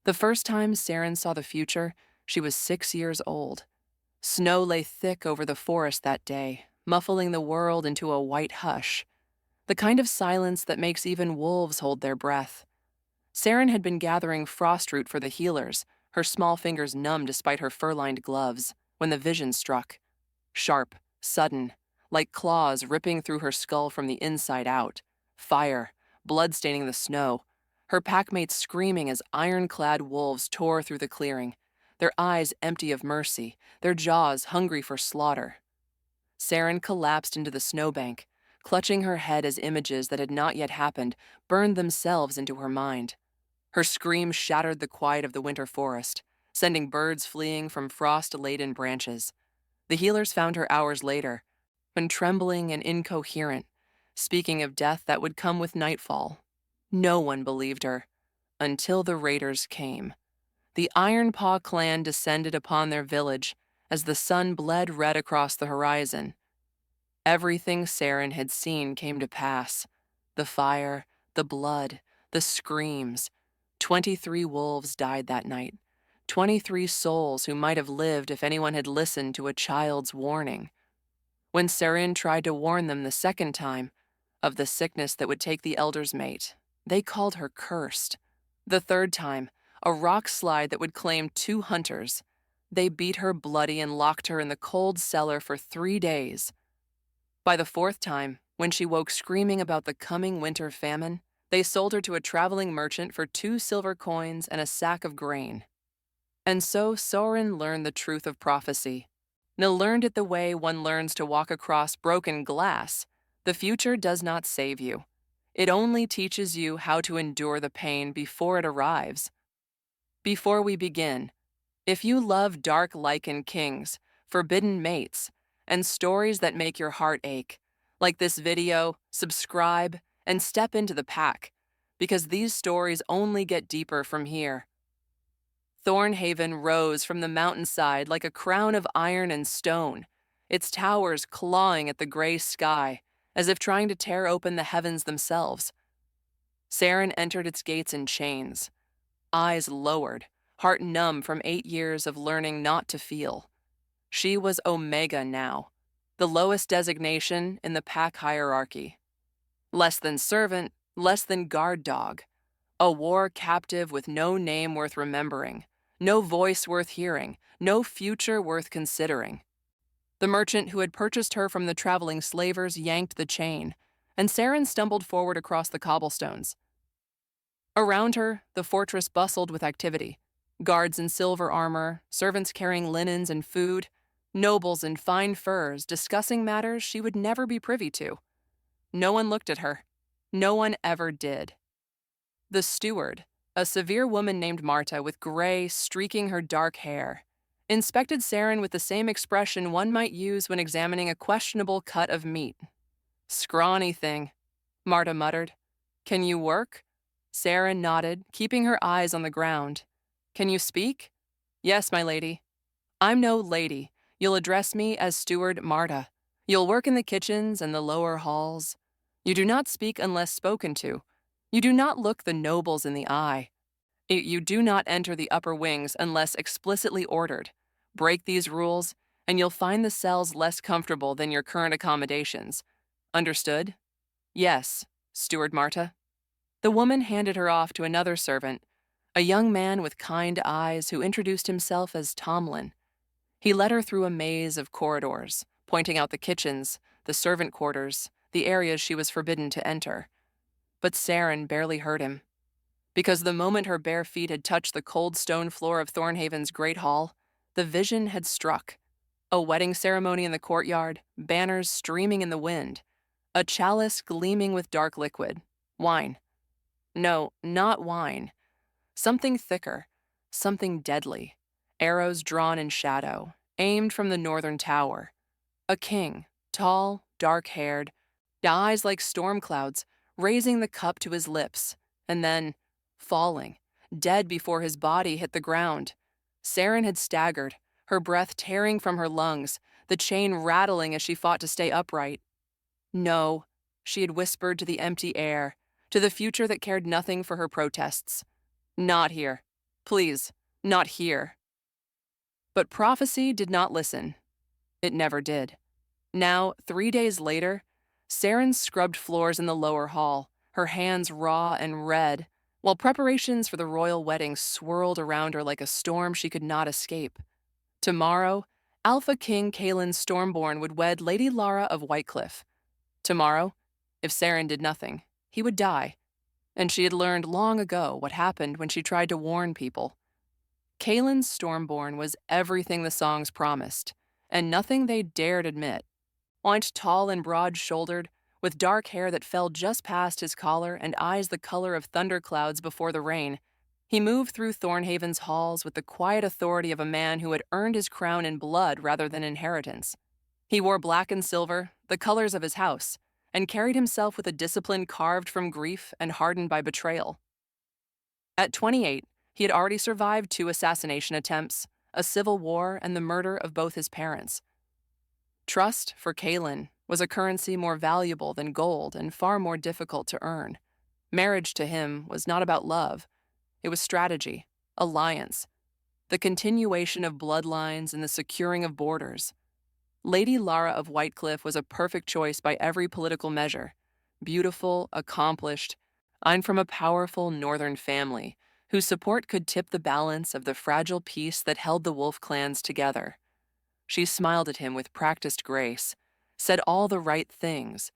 The first time Saren saw the future, she was 6 years old. Snow lay thick over the forest that day, muffling the world into a white hush, the kind of silence that makes even wolves hold their breath. Saren had been gathering frostroot for the healers, her small fingers numb despite her fur-lined gloves, when the vision struck. Sharp, sudden, like claws ripping through her skull from the inside out. Fire, blood staining the snow. Her packmates screaming as iron-clad wolves tore through the clearing, their eyes empty of mercy, their jaws hungry for slaughter. Saren collapsed into the snowbank, clutching her head as images that had not yet happened burned themselves into her mind. Her scream shattered the quiet of the winter forest, sending birds fleeing from frost-laden branches. The healers found her hours later, when trembling and incoherent, speaking of death that would come with nightfall. No one believed her, until the raiders came. The Ironpaw clan descended upon their village as the sun bled red across the horizon. Everything Saren had seen came to pass. The fire, the blood, the screams. 23 wolves died that night. 23 souls who might have lived if anyone had listened to a child's warning. When Saren tried to warn them the second time of the sickness that would take the elder's mate, they called her cursed. The third time, a rock slide that would claim 2 hunters. They beat her bloody and locked her in the cold cellar for 3 days. By the fourth time, when she woke screaming about the coming winter famine, they sold her to a traveling merchant for 2 silver coins and a sack of grain. And so Soren learned the truth of prophecy. Nil learned it the way one learns to walk across broken glass. The future does not save you. It only teaches you how to endure the pain before it arrives. Before we begin, if you love dark Lycan kings, forbidden mates, and stories that make your heart ache, like this video, subscribe, and step into the pack, because these stories only get deeper from here. Thornhaven rose from the mountainside like a crown of iron and stone, its towers clawing at the gray sky, as if trying to tear open the heavens themselves. Saren entered its gates in chains, eyes lowered, heart numb from 8 years of learning not to feel. She was Omega now, the lowest designation in the pack hierarchy. Less than servant, less than guard dog. A war captive with no name worth remembering, no voice worth hearing, no future worth considering. The merchant who had purchased her from the traveling slavers yanked the chain, and Saren stumbled forward across the cobblestones. Around her, the fortress bustled with activity. Guards in silver armor, servants carrying linens and food, nobles in fine furs discussing matters she would never be privy to. No one looked at her. No one ever did. The steward, a severe woman named Marta with gray streaking her dark hair, inspected Saren with the same expression one might use when examining a questionable cut of meat. "Scrawny thing," Marta muttered. "Can you work?" Saren nodded, keeping her eyes on the ground. "Can you speak?" "Yes, my lady." "I'm no lady. You'll address me as Steward Marta. You'll work in the kitchens and the lower halls. You do not speak unless spoken to. You do not look the nobles in the eye. You do not enter the upper wings unless explicitly ordered. Break these rules, and you'll find the cells less comfortable than your current accommodations. Understood?" "Yes, Steward Marta." The woman handed her off to another servant, a young man with kind eyes who introduced himself as Tomlin. He led her through a maze of corridors, pointing out the kitchens, the servant quarters, the areas she was forbidden to enter. But Saren barely heard him, because the moment her bare feet had touched the cold stone floor of Thornhaven's great hall, the vision had struck. A wedding ceremony in the courtyard, banners streaming in the wind, a chalice gleaming with dark liquid, wine. No, not wine. Something thicker, something deadly. Arrows drawn in shadow, aimed from the northern tower. A king, tall, dark-haired, eyes like storm clouds, raising the cup to his lips, and then falling, dead before his body hit the ground. Saren had staggered, her breath tearing from her lungs, the chain rattling as she fought to stay upright. "No," she had whispered to the empty air, to the future that cared nothing for her protests. "Not here. Please, not here. But prophecy did not listen. It never did. Now, 3 days later, Saren scrubbed floors in the lower hall, her hands raw and red, while preparations for the royal wedding swirled around her like a storm she could not escape. Tomorrow, Alpha King Kaelin Stormborn would wed Lady Lara of Whitecliff. Tomorrow, if Saren did nothing, he would die, and she had learned long ago what happened when she tried to warn people. Kaelin Stormborn was everything the songs promised, and nothing they dared admit. Oint tall and broad-shouldered, with dark hair that fell just past his collar and eyes the color of thunderclouds before the rain, he moved through Thornhaven's halls with the quiet authority of a man who had earned his crown in blood rather than inheritance. He wore black and silver, the colors of his house, and carried himself with a discipline carved from grief and hardened by betrayal. At 28, he had already survived 2 assassination attempts, a civil war, and the murder of both his parents. Trust, for Kaelin, was a currency more valuable than gold and far more difficult to earn. Marriage to him was not about love. It was strategy, alliance, the continuation of bloodlines and the securing of borders. Lady Lara of Whitecliff was a perfect choice by every political measure. Beautiful, accomplished, and from a powerful northern family whose support could tip the balance of the fragile peace that held the wolf clans together. She smiled at him with practiced grace, said all the right things,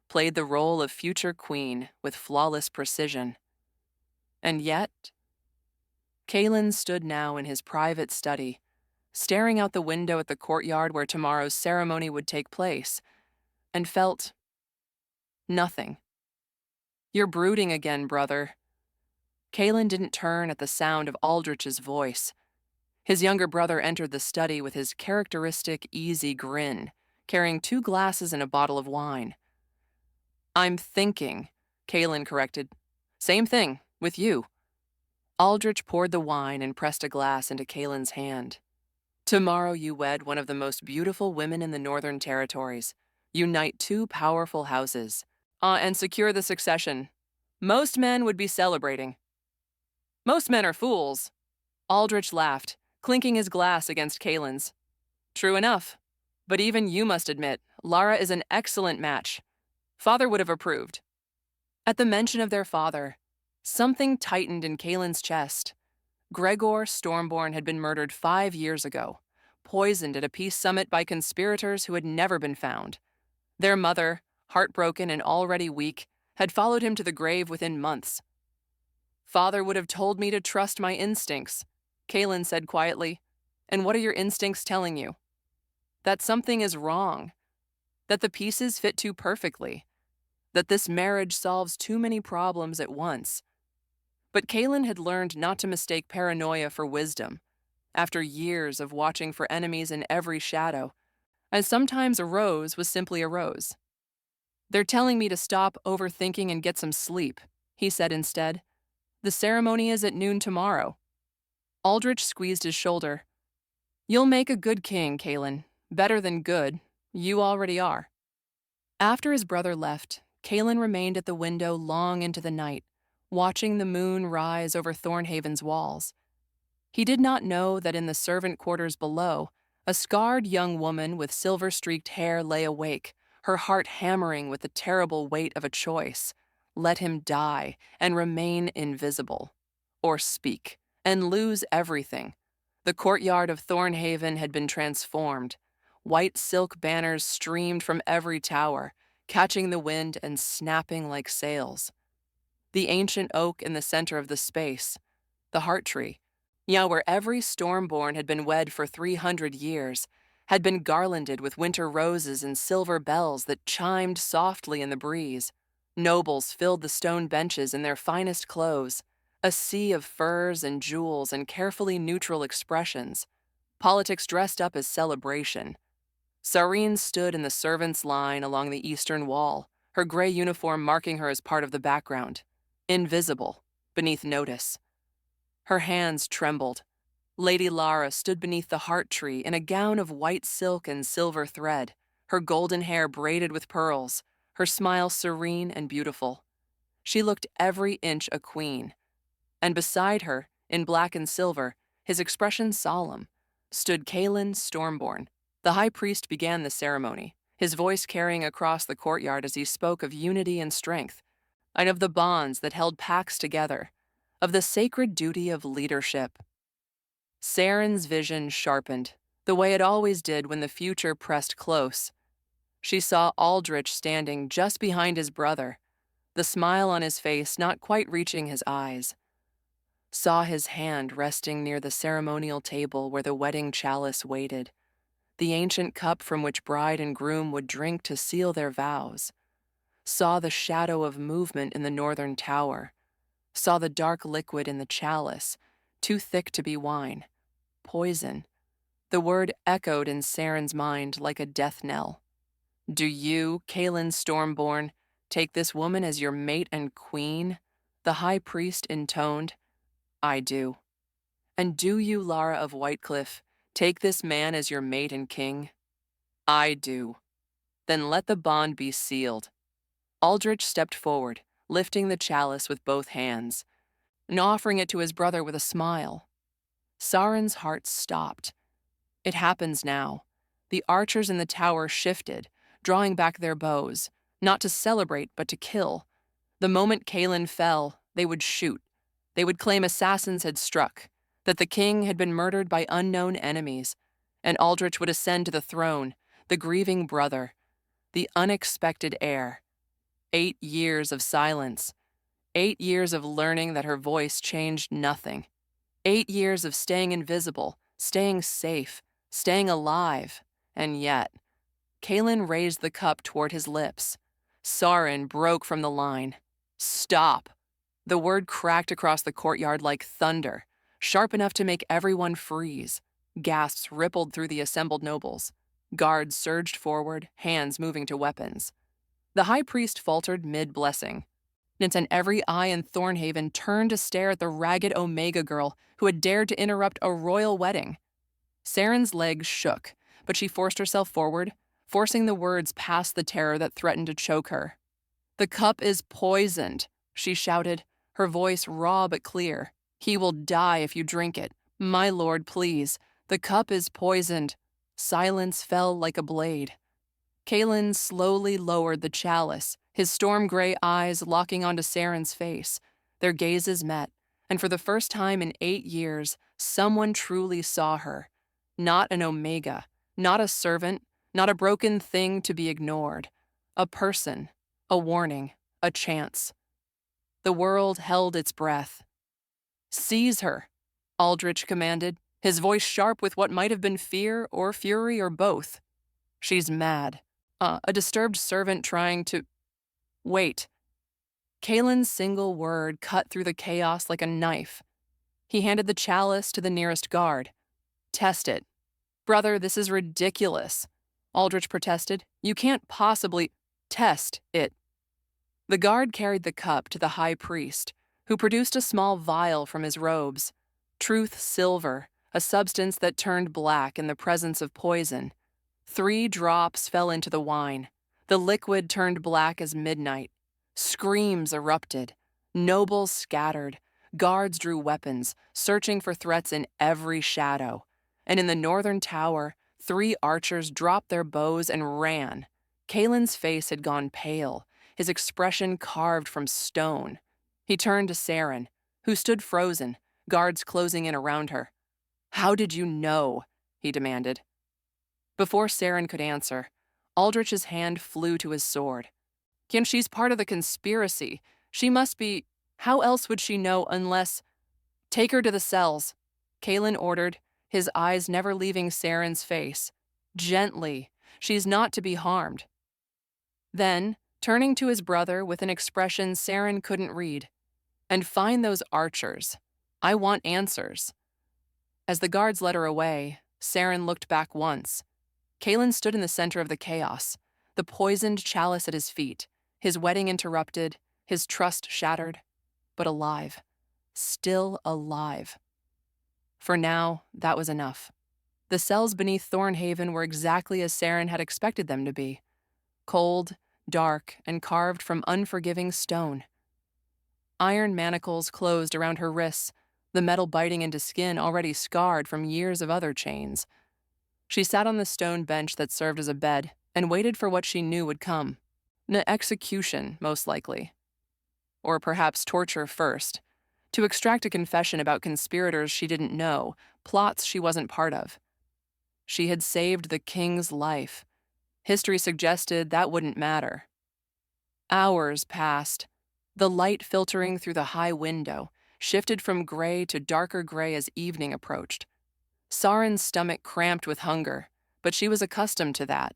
played the role of future queen with flawless precision. And yet, Kaelin stood now in his private study, staring out the window at the courtyard where tomorrow's ceremony would take place, and felt nothing. You're brooding again, brother. Kaelin didn't turn at the sound of Aldrich's voice. His younger brother entered the study with his characteristic easy grin, carrying 2 glasses and a bottle of wine. I'm thinking, Kaelin corrected. Same thing, with you. Aldrich poured the wine and pressed a glass into Kaelin's hand. Tomorrow you wed one of the most beautiful women in the Northern Territories, unite 2 powerful houses, and secure the succession. Most men would be celebrating. Most men are fools. Aldrich laughed, clinking his glass against Kaelin's. True enough. But even you must admit, Lara is an excellent match. Father would have approved. At the mention of their father, something tightened in Kaelin's chest. Gregor Stormborn had been murdered 5 years ago, poisoned at a peace summit by conspirators who had never been found. Their mother, heartbroken and already weak, had followed him to the grave within months. Father would have told me to trust my instincts, Kaelin said quietly. And what are your instincts telling you? That something is wrong. That the pieces fit too perfectly. That this marriage solves too many problems at once. But Kaelin had learned not to mistake paranoia for wisdom, after years of watching for enemies in every shadow, as sometimes a rose was simply a rose. They're telling me to stop overthinking and get some sleep, he said instead. The ceremony is at noon tomorrow. Aldrich squeezed his shoulder. You'll make a good king, Kaelin. Better than good. You already are. After his brother left, Kaelin remained at the window long into the night, watching the moon rise over Thornhaven's walls. He did not know that in the servant quarters below, a scarred young woman with silver-streaked hair lay awake, her heart hammering with the terrible weight of a choice. Let him die and remain invisible, or speak and lose everything. The courtyard of Thornhaven had been transformed. White silk banners streamed from every tower, catching the wind and snapping like sails. The ancient oak in the center of the space, the heart tree, where every Stormborn had been wed for 300 years, had been garlanded with winter roses and silver bells that chimed softly in the breeze. Nobles filled the stone benches in their finest clothes, a sea of furs and jewels and carefully neutral expressions. Politics dressed up as celebration. Sareen stood in the servants' line along the eastern wall, her gray uniform marking her as part of the background, invisible, beneath notice. Her hands trembled. Lady Lara stood beneath the heart tree in a gown of white silk and silver thread, her golden hair braided with pearls, her smile serene and beautiful. She looked every inch a queen. And beside her, In black and silver, his expression solemn, stood Kalen Stormborn. The high priest began the ceremony, his voice carrying across the courtyard as he spoke of unity and strength, and of the bonds that held packs together, of the sacred duty of leadership. Saren's vision sharpened, the way it always did when the future pressed close. She saw Aldrich standing just behind his brother, the smile on his face not quite reaching his eyes. Saw his hand resting near the ceremonial table where the wedding chalice waited, the ancient cup from which bride and groom would drink to seal their vows. Saw the shadow of movement in the northern tower. Saw the dark liquid in the chalice, too thick to be wine. Poison. The word echoed in Saren's mind like a death knell. Do you, Kalen Stormborn, take this woman as your mate and queen? The high priest intoned. I do. And do you, Lara of Whitecliff, take this man as your mate and king? I do. Then let the bond be sealed. Aldrich stepped forward, lifting the chalice with both hands, and offering it to his brother with a smile. Saren's heart stopped. It happens now. The archers in the tower shifted, drawing back their bows, not to celebrate but to kill. The moment Kalen fell, they would shoot. They would claim assassins had struck, that the king had been murdered by unknown enemies, and Aldrich would ascend to the throne, the grieving brother, the unexpected heir. 8 years of silence, 8 years of learning that her voice changed nothing, 8 years of staying invisible, staying safe, staying alive, and yet, Kalen raised the cup toward his lips. Saren broke from the line. Stop! The word cracked across the courtyard like thunder, sharp enough to make everyone freeze. Gasps rippled through the assembled nobles. Guards surged forward, hands moving to weapons. The high priest faltered mid-blessing, and every eye in Thornhaven turned to stare at the ragged Omega girl who had dared to interrupt a royal wedding. Saren's legs shook, but she forced herself forward, forcing the words past the terror that threatened to choke her. The cup is poisoned, she shouted, her voice raw but clear. He will die if you drink it. My lord, please. The cup is poisoned. Silence fell like a blade. Kalen slowly lowered the chalice, his storm-gray eyes locking onto Saren's face. Their gazes met, and for the first time in 8 years, someone truly saw her. Not an Omega, not a servant, not a broken thing to be ignored. A person, a warning, a chance. The world held its breath. Seize her, Aldrich commanded, his voice sharp with what might have been fear or fury or both. She's mad. A disturbed servant trying to... Wait. Kalen's single word cut through the chaos like a knife. He handed the chalice to the nearest guard. Test it. Brother, this is ridiculous, Aldrich protested. You can't possibly... Test it. The guard carried the cup to the high priest, who produced a small vial from his robes. Truth silver, a substance that turned black in the presence of poison. 3 drops fell into the wine. The liquid turned black as midnight. Screams erupted. Nobles scattered. Guards drew weapons, searching for threats in every shadow. And in the northern tower, 3 archers dropped their bows and ran. Kalen's face had gone pale, his expression carved from stone. He turned to Saren, who stood frozen, guards closing in around her. How did you know? He demanded. Before Saren could answer, Aldrich's hand flew to his sword. She's part of the conspiracy. She must be... How else would she know unless... Take her to the cells, Kalen ordered, his eyes never leaving Saren's face. Gently. She's not to be harmed. Then, turning to his brother with an expression Saren couldn't read. And find those archers. I want answers. As the guards led her away, Saren looked back once. Kalen stood in the center of the chaos, the poisoned chalice at his feet, his wedding interrupted, his trust shattered, but alive. Still alive. For now, that was enough. The cells beneath Thornhaven were exactly as Saren had expected them to be. Cold, dark, and carved from unforgiving stone. Iron manacles closed around her wrists, the metal biting into skin already scarred from years of other chains. She sat on the stone bench that served as a bed and waited for what she knew would come. An execution, most likely. Or perhaps torture first, to extract a confession about conspirators she didn't know, plots she wasn't part of. She had saved the king's life. History suggested that wouldn't matter. Hours passed. The light filtering through the high window shifted from gray to darker gray as evening approached. Saren's stomach cramped with hunger, but she was accustomed to that.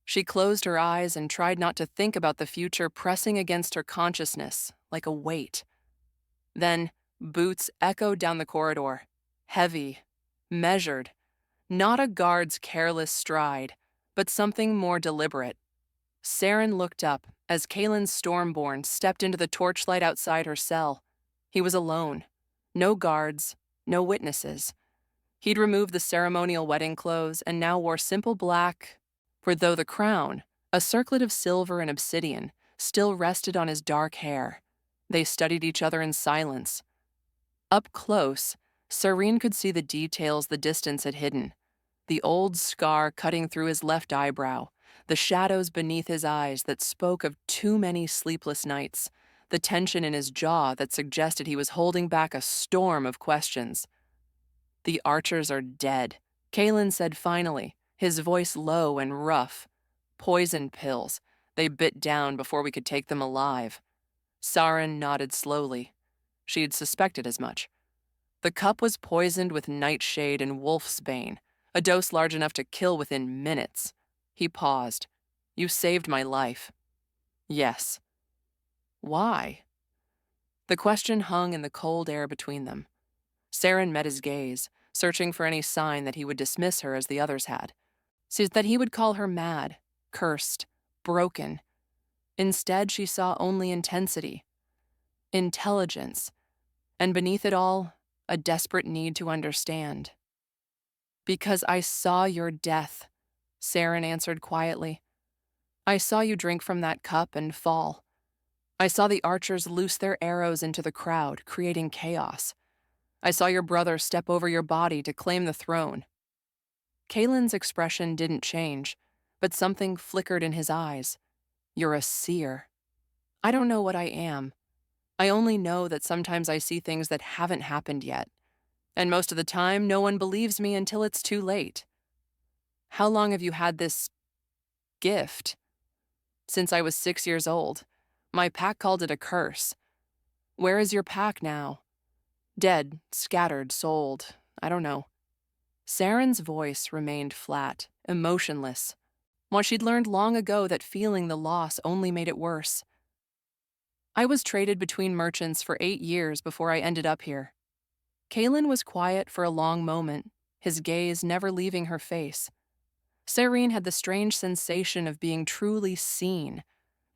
She closed her eyes and tried not to think about the future pressing against her consciousness like a weight. Then, boots echoed down the corridor, heavy, measured, not a guard's careless stride, but something more deliberate. Saren looked up as Kaelin's Stormborn stepped into the torchlight outside her cell. He was alone. No guards, no witnesses. He'd removed the ceremonial wedding clothes and now wore simple black, for though the crown, a circlet of silver and obsidian, still rested on his dark hair. They studied each other in silence. Up close, Serene could see the details the distance had hidden. The old scar cutting through his left eyebrow, the shadows beneath his eyes that spoke of too many sleepless nights, the tension in his jaw that suggested he was holding back a storm of questions. "The archers are dead," Kaelin said finally, his voice low and rough. "Poison pills. They bit down before we could take them alive." Saren nodded slowly. She had suspected as much. The cup was poisoned with nightshade and wolfsbane, a dose large enough to kill within minutes. He paused. "You saved my life." "Yes." "Why?" The question hung in the cold air between them. Saren met his gaze, searching for any sign that he would dismiss her as the others had. So that he would call her mad, cursed, broken. Instead, she saw only intensity, intelligence, and beneath it all, a desperate need to understand. "Because I saw your death," Saren answered quietly. "I saw you drink from that cup and fall. I saw the archers loose their arrows into the crowd, creating chaos. I saw your brother step over your body to claim the throne." Kaelin's expression didn't change, but something flickered in his eyes. "You're a seer." "I don't know what I am. I only know that sometimes I see things that haven't happened yet. And most of the time, no one believes me until it's too late." "How long have you had this gift?" "Since I was 6 years old. My pack called it a curse." "Where is your pack now?" "Dead, scattered, sold. I don't know." Saren's voice remained flat, emotionless. While she'd learned long ago that feeling the loss only made it worse. "I was traded between merchants for 8 years before I ended up here." Kaelin was quiet for a long moment, his gaze never leaving her face. Serene had the strange sensation of being truly seen,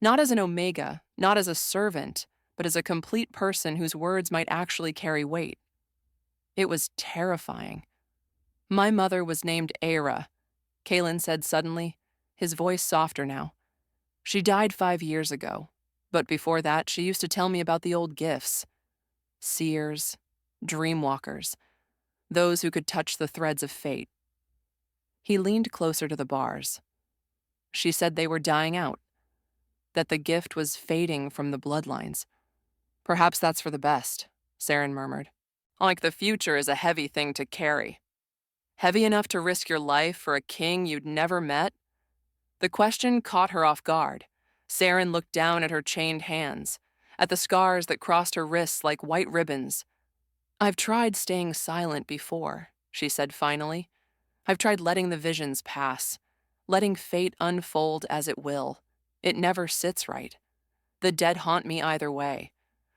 not as an omega, not as a servant, but as a complete person whose words might actually carry weight. It was terrifying. "My mother was named Aira," Kaelin said suddenly, his voice softer now. "She died 5 years ago, but before that she used to tell me about the old gifts. Seers, dreamwalkers, those who could touch the threads of fate." He leaned closer to the bars. "She said they were dying out, that the gift was fading from the bloodlines." "Perhaps that's for the best," Saren murmured. "Like the future is a heavy thing to carry." "Heavy enough to risk your life for a king you'd never met?" The question caught her off guard. Saren looked down at her chained hands, at the scars that crossed her wrists like white ribbons. "I've tried staying silent before," she said finally. "I've tried letting the visions pass, letting fate unfold as it will. It never sits right. The dead haunt me either way,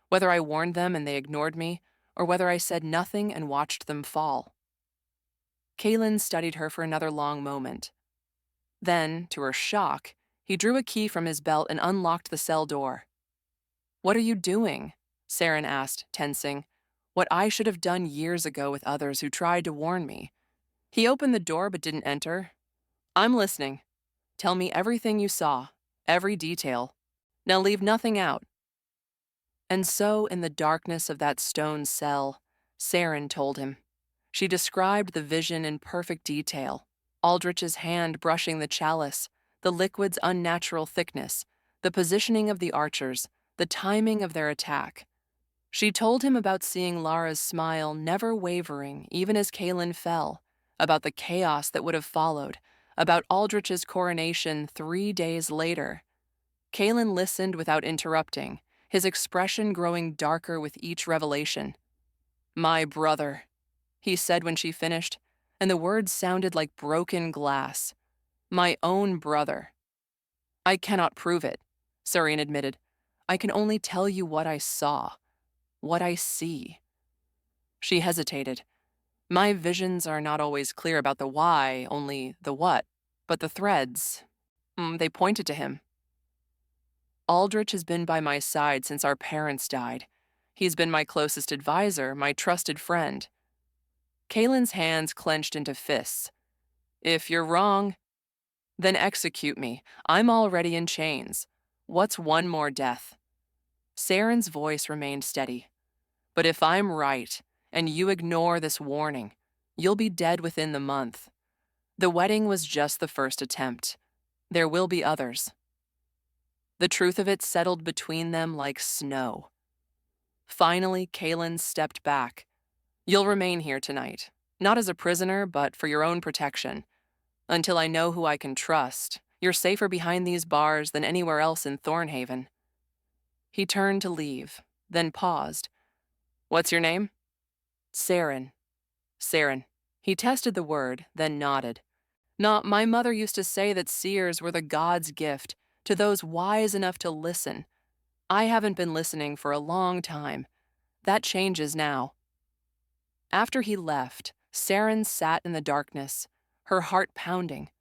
whether I warned them and they ignored me, or whether I said nothing and watched them fall." Kaelin studied her for another long moment. Then, to her shock, he drew a key from his belt and unlocked the cell door. "What are you doing?" Saren asked, tensing. "What I should have done years ago with others who tried to warn me." He opened the door but didn't enter. "I'm listening. Tell me everything you saw, every detail. Now leave nothing out." And so, in the darkness of that stone cell, Saren told him. She described the vision in perfect detail. Aldrich's hand brushing the chalice, the liquid's unnatural thickness, the positioning of the archers, the timing of their attack. She told him about seeing Lara's smile never wavering even as Kaelin fell, about the chaos that would have followed, about Aldrich's coronation 3 days later. Kaelin listened without interrupting, his expression growing darker with each revelation. "My brother," he said when she finished, and the words sounded like broken glass. "My own brother." "I cannot prove it," Surian admitted. "I can only tell you what I saw, what I see." She hesitated. "My visions are not always clear about the why, only the what. But the threads, they pointed to him. Aldrich has been by my side since our parents died. He's been my closest advisor, my trusted friend." Kaelin's hands clenched into fists. "If you're wrong, then execute me. I'm already in chains. What's one more death?" Saren's voice remained steady. "But if I'm right, and you ignore this warning, you'll be dead within the month. The wedding was just the first attempt. There will be others." The truth of it settled between them like snow. Finally, Kaelin stepped back. "You'll remain here tonight, not as a prisoner, but for your own protection. Until I know who I can trust, you're safer behind these bars than anywhere else in Thornhaven." He turned to leave, then paused. "What's your name?" "Saren." "Saren." He tested the word, then nodded. "No, my mother used to say that seers were the gods' gift to those wise enough to listen. I haven't been listening for a long time. That changes now." After he left, Saren sat in the darkness, her heart pounding.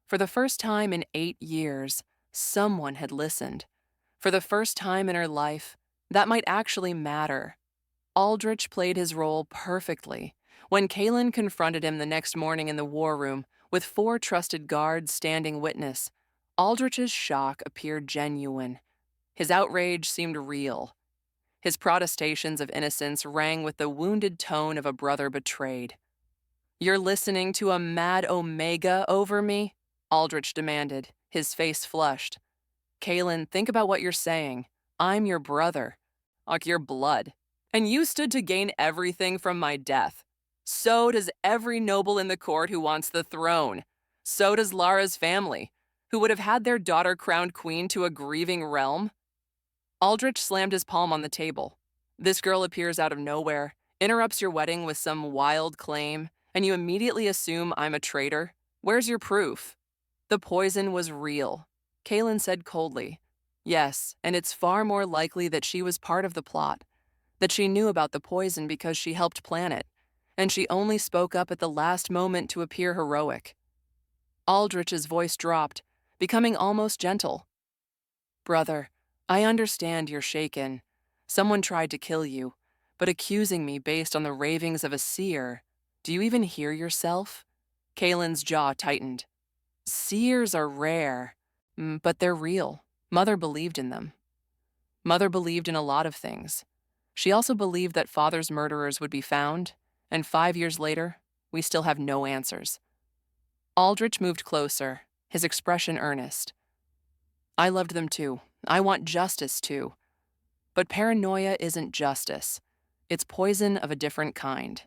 For the first time in 8 years, someone had listened. For the first time in her life, that might actually matter. Aldrich played his role perfectly. When Kaelin confronted him the next morning in the war room, with 4 trusted guards standing witness, Aldrich's shock appeared genuine. His outrage seemed real. His protestations of innocence rang with the wounded tone of a brother betrayed. "You're listening to a mad Omega over me?" Aldrich demanded, his face flushed. "Kaelin, think about what you're saying. I'm your brother, like your blood. And you stood to gain everything from my death. So does every noble in the court who wants the throne. So does Lara's family, who would have had their daughter crowned queen to a grieving realm." Aldrich slammed his palm on the table. "This girl appears out of nowhere, interrupts your wedding with some wild claim, and you immediately assume I'm a traitor? Where's your proof?" "The poison was real," Kaelin said coldly. "Yes, and it's far more likely that she was part of the plot, that she knew about the poison because she helped plan it, and she only spoke up at the last moment to appear heroic." Aldrich's voice dropped, becoming almost gentle. "Brother, I understand you're shaken. Someone tried to kill you, but accusing me based on the ravings of a seer, do you even hear yourself?" Kaelin's jaw tightened. "Seers are rare, but they're real. Mother believed in them. Mother believed in a lot of things. She also believed that Father's murderers would be found, and 5 years later, we still have no answers." Aldrich moved closer, his expression earnest. "I loved them too. I want justice too. But paranoia isn't justice. It's poison of a different kind."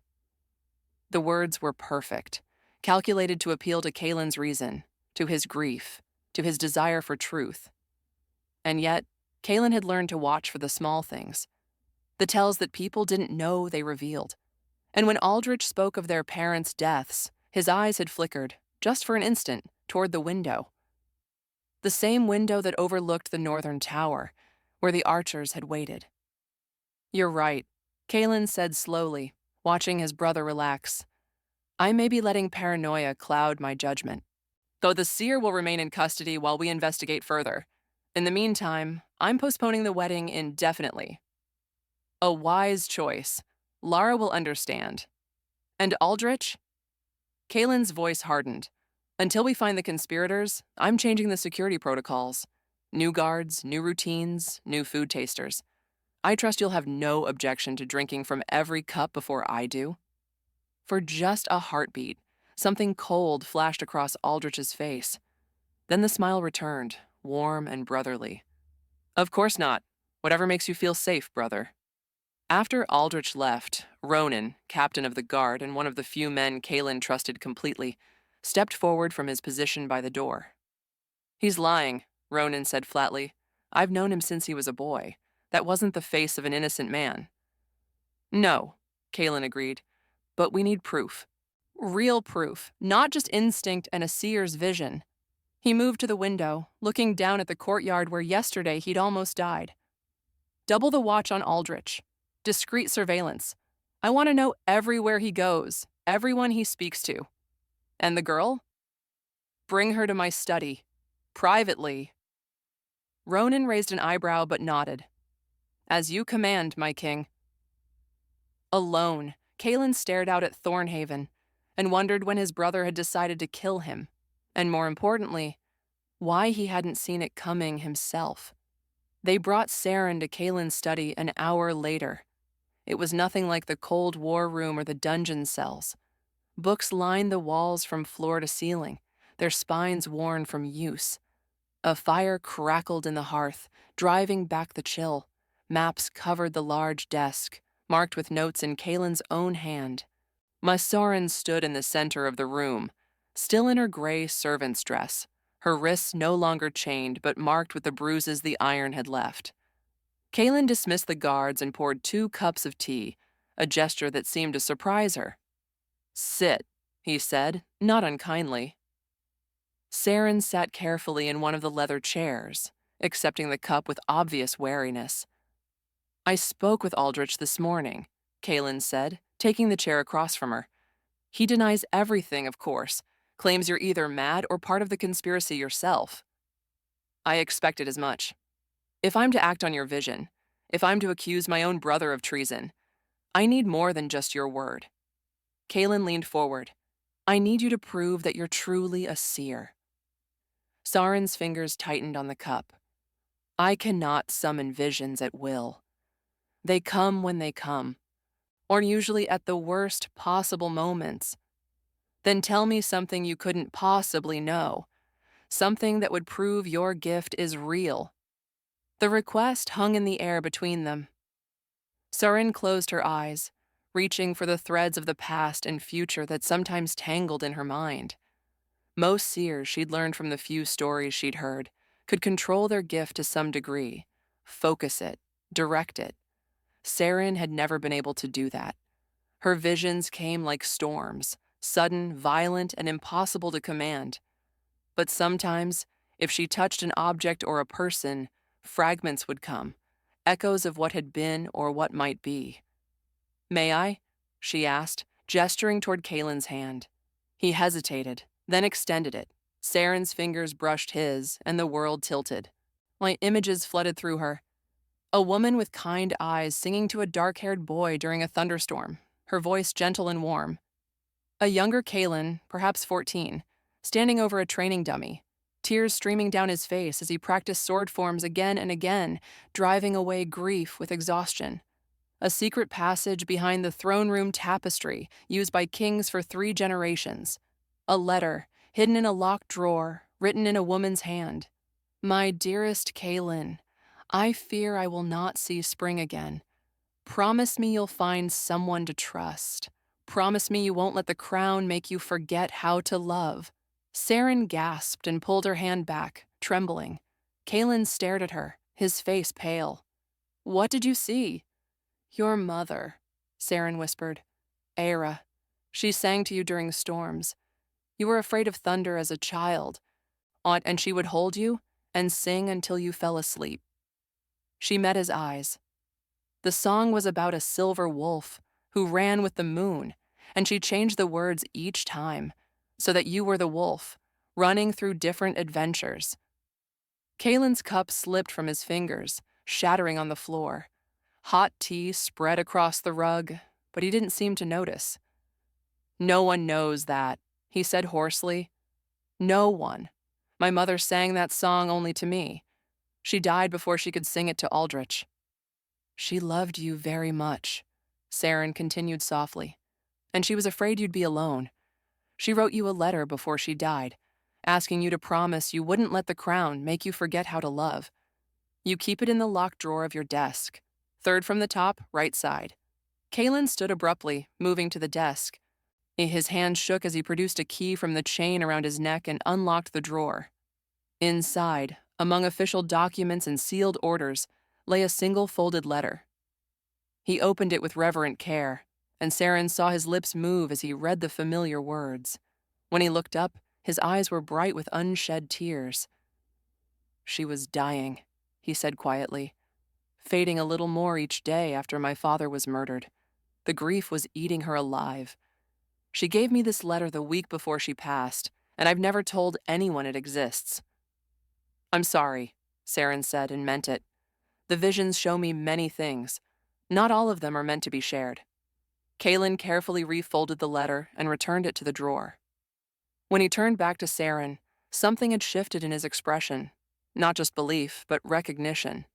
The words were perfect, calculated to appeal to Kaelin's reason, to his grief, to his desire for truth. And yet, Kaelin had learned to watch for the small things, the tells that people didn't know they revealed. And when Aldrich spoke of their parents' deaths, his eyes had flickered, just for an instant, toward the window. The same window that overlooked the northern tower, where the archers had waited. "You're right," Kaelin said slowly, watching his brother relax. "I may be letting paranoia cloud my judgment, though the seer will remain in custody while we investigate further. In the meantime, I'm postponing the wedding indefinitely." "A wise choice. Lara will understand." "And Aldrich?" Kaelin's voice hardened. "Until we find the conspirators, I'm changing the security protocols. New guards, new routines, new food tasters. I trust you'll have no objection to drinking from every cup before I do." For just a heartbeat, something cold flashed across Aldrich's face. Then the smile returned, warm and brotherly. "Of course not. Whatever makes you feel safe, brother." After Aldrich left, Ronan, captain of the guard and one of the few men Kaelin trusted completely, stepped forward from his position by the door. "He's lying," Ronan said flatly. "I've known him since he was a boy. That wasn't the face of an innocent man." "No," Kaelin agreed, "but we need proof. Real proof, not just instinct and a seer's vision." He moved to the window, looking down at the courtyard where yesterday he'd almost died. "Double the watch on Aldrich. Discreet surveillance. I want to know everywhere he goes, everyone he speaks to. And the girl? Bring her to my study. Privately." Ronan raised an eyebrow but nodded. "As you command, my king." Alone, Kaelin stared out at Thornhaven and wondered when his brother had decided to kill him, and more importantly, why he hadn't seen it coming himself. They brought Saren to Kaelin's study an hour later. It was nothing like the Cold War room or the dungeon cells. Books lined the walls from floor to ceiling, their spines worn from use. A fire crackled in the hearth, driving back the chill. Maps covered the large desk, marked with notes in Kaelin's own hand. Mysorin stood in the center of the room, still in her gray servant's dress, her wrists no longer chained but marked with the bruises the iron had left. Kaelin dismissed the guards and poured 2 cups of tea, a gesture that seemed to surprise her. "Sit," he said, not unkindly. Saren sat carefully in one of the leather chairs, accepting the cup with obvious wariness. "I spoke with Aldrich this morning," Kaelin said, taking the chair across from her. "He denies everything, of course, claims you're either mad or part of the conspiracy yourself." "I expected as much. If I'm to act on your vision, if I'm to accuse my own brother of treason, I need more than just your word." Kaelin leaned forward. "I need you to prove that you're truly a seer." Saren's fingers tightened on the cup. "I cannot summon visions at will. They come when they come, or usually at the worst possible moments. Then tell me something you couldn't possibly know, something that would prove your gift is real." The request hung in the air between them. Saren closed her eyes, reaching for the threads of the past and future that sometimes tangled in her mind. Most seers she'd learned from the few stories she'd heard could control their gift to some degree, focus it, direct it. Saren had never been able to do that. Her visions came like storms, sudden, violent, and impossible to command. But sometimes, if she touched an object or a person, fragments would come, echoes of what had been or what might be. "May I?" she asked, gesturing toward Kaelin's hand. He hesitated, then extended it. Saren's fingers brushed his, and the world tilted. My images flooded through her. A woman with kind eyes singing to a dark-haired boy during a thunderstorm, her voice gentle and warm. A younger Kaelin, perhaps 14, standing over a training dummy, tears streaming down his face as he practiced sword forms again and again, driving away grief with exhaustion. A secret passage behind the throne room tapestry used by kings for 3 generations. A letter, hidden in a locked drawer, written in a woman's hand. "My dearest Kaelin, I fear I will not see spring again. Promise me you'll find someone to trust. Promise me you won't let the crown make you forget how to love." Saren gasped and pulled her hand back, trembling. Kaelin stared at her, his face pale. "What did you see?" "Your mother," Saren whispered. "Aira. She sang to you during storms. You were afraid of thunder as a child, and she would hold you and sing until you fell asleep." She met his eyes. The song was about a silver wolf who ran with the moon, and she changed the words each time, so that you were the wolf, running through different adventures. Kaelin's cup slipped from his fingers, shattering on the floor. Hot tea spread across the rug, but he didn't seem to notice. "No one knows that," he said hoarsely. "No one. My mother sang that song only to me. She died before she could sing it to Aldrich." She loved you very much, Saren continued softly, and she was afraid you'd be alone. She wrote you a letter before she died, asking you to promise you wouldn't let the crown make you forget how to love. You keep it in the locked drawer of your desk, third from the top, right side. Kalen stood abruptly, moving to the desk. His hand shook as he produced a key from the chain around his neck and unlocked the drawer. Inside, among official documents and sealed orders, lay a single folded letter. He opened it with reverent care, and Saren saw his lips move as he read the familiar words. When he looked up, his eyes were bright with unshed tears. She was dying, he said quietly, fading a little more each day after my father was murdered. The grief was eating her alive. She gave me this letter the week before she passed, and I've never told anyone it exists. I'm sorry, Saren said and meant it. The visions show me many things. Not all of them are meant to be shared. Kalen carefully refolded the letter and returned it to the drawer. When he turned back to Saren, something had shifted in his expression. Not just belief, but recognition.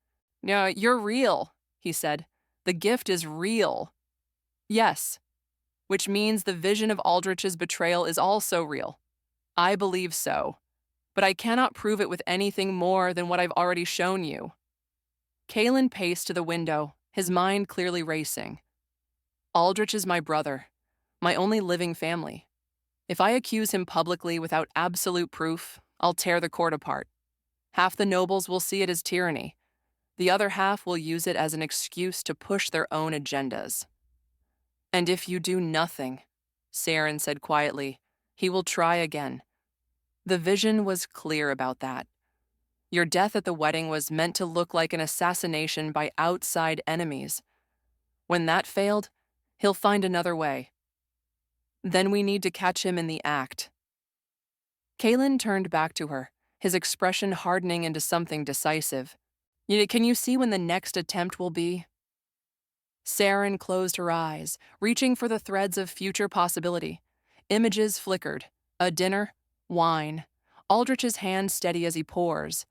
"Yeah, you're real," he said. "The gift is real." "Yes, which means the vision of Aldrich's betrayal is also real. I believe so, but I cannot prove it with anything more than what I've already shown you." Kalen paced to the window, his mind clearly racing. Aldrich is my brother, my only living family. If I accuse him publicly without absolute proof, I'll tear the court apart. Half the nobles will see it as tyranny. The other half will use it as an excuse to push their own agendas. "And if you do nothing," Saren said quietly, "he will try again." The vision was clear about that. Your death at the wedding was meant to look like an assassination by outside enemies. When that failed, he'll find another way. Then we need to catch him in the act. Kalen turned back to her, his expression hardening into something decisive. Can you see when the next attempt will be?" Saren closed her eyes, reaching for the threads of future possibility. Images flickered. A dinner, wine, Aldrich's hand steady as he pours.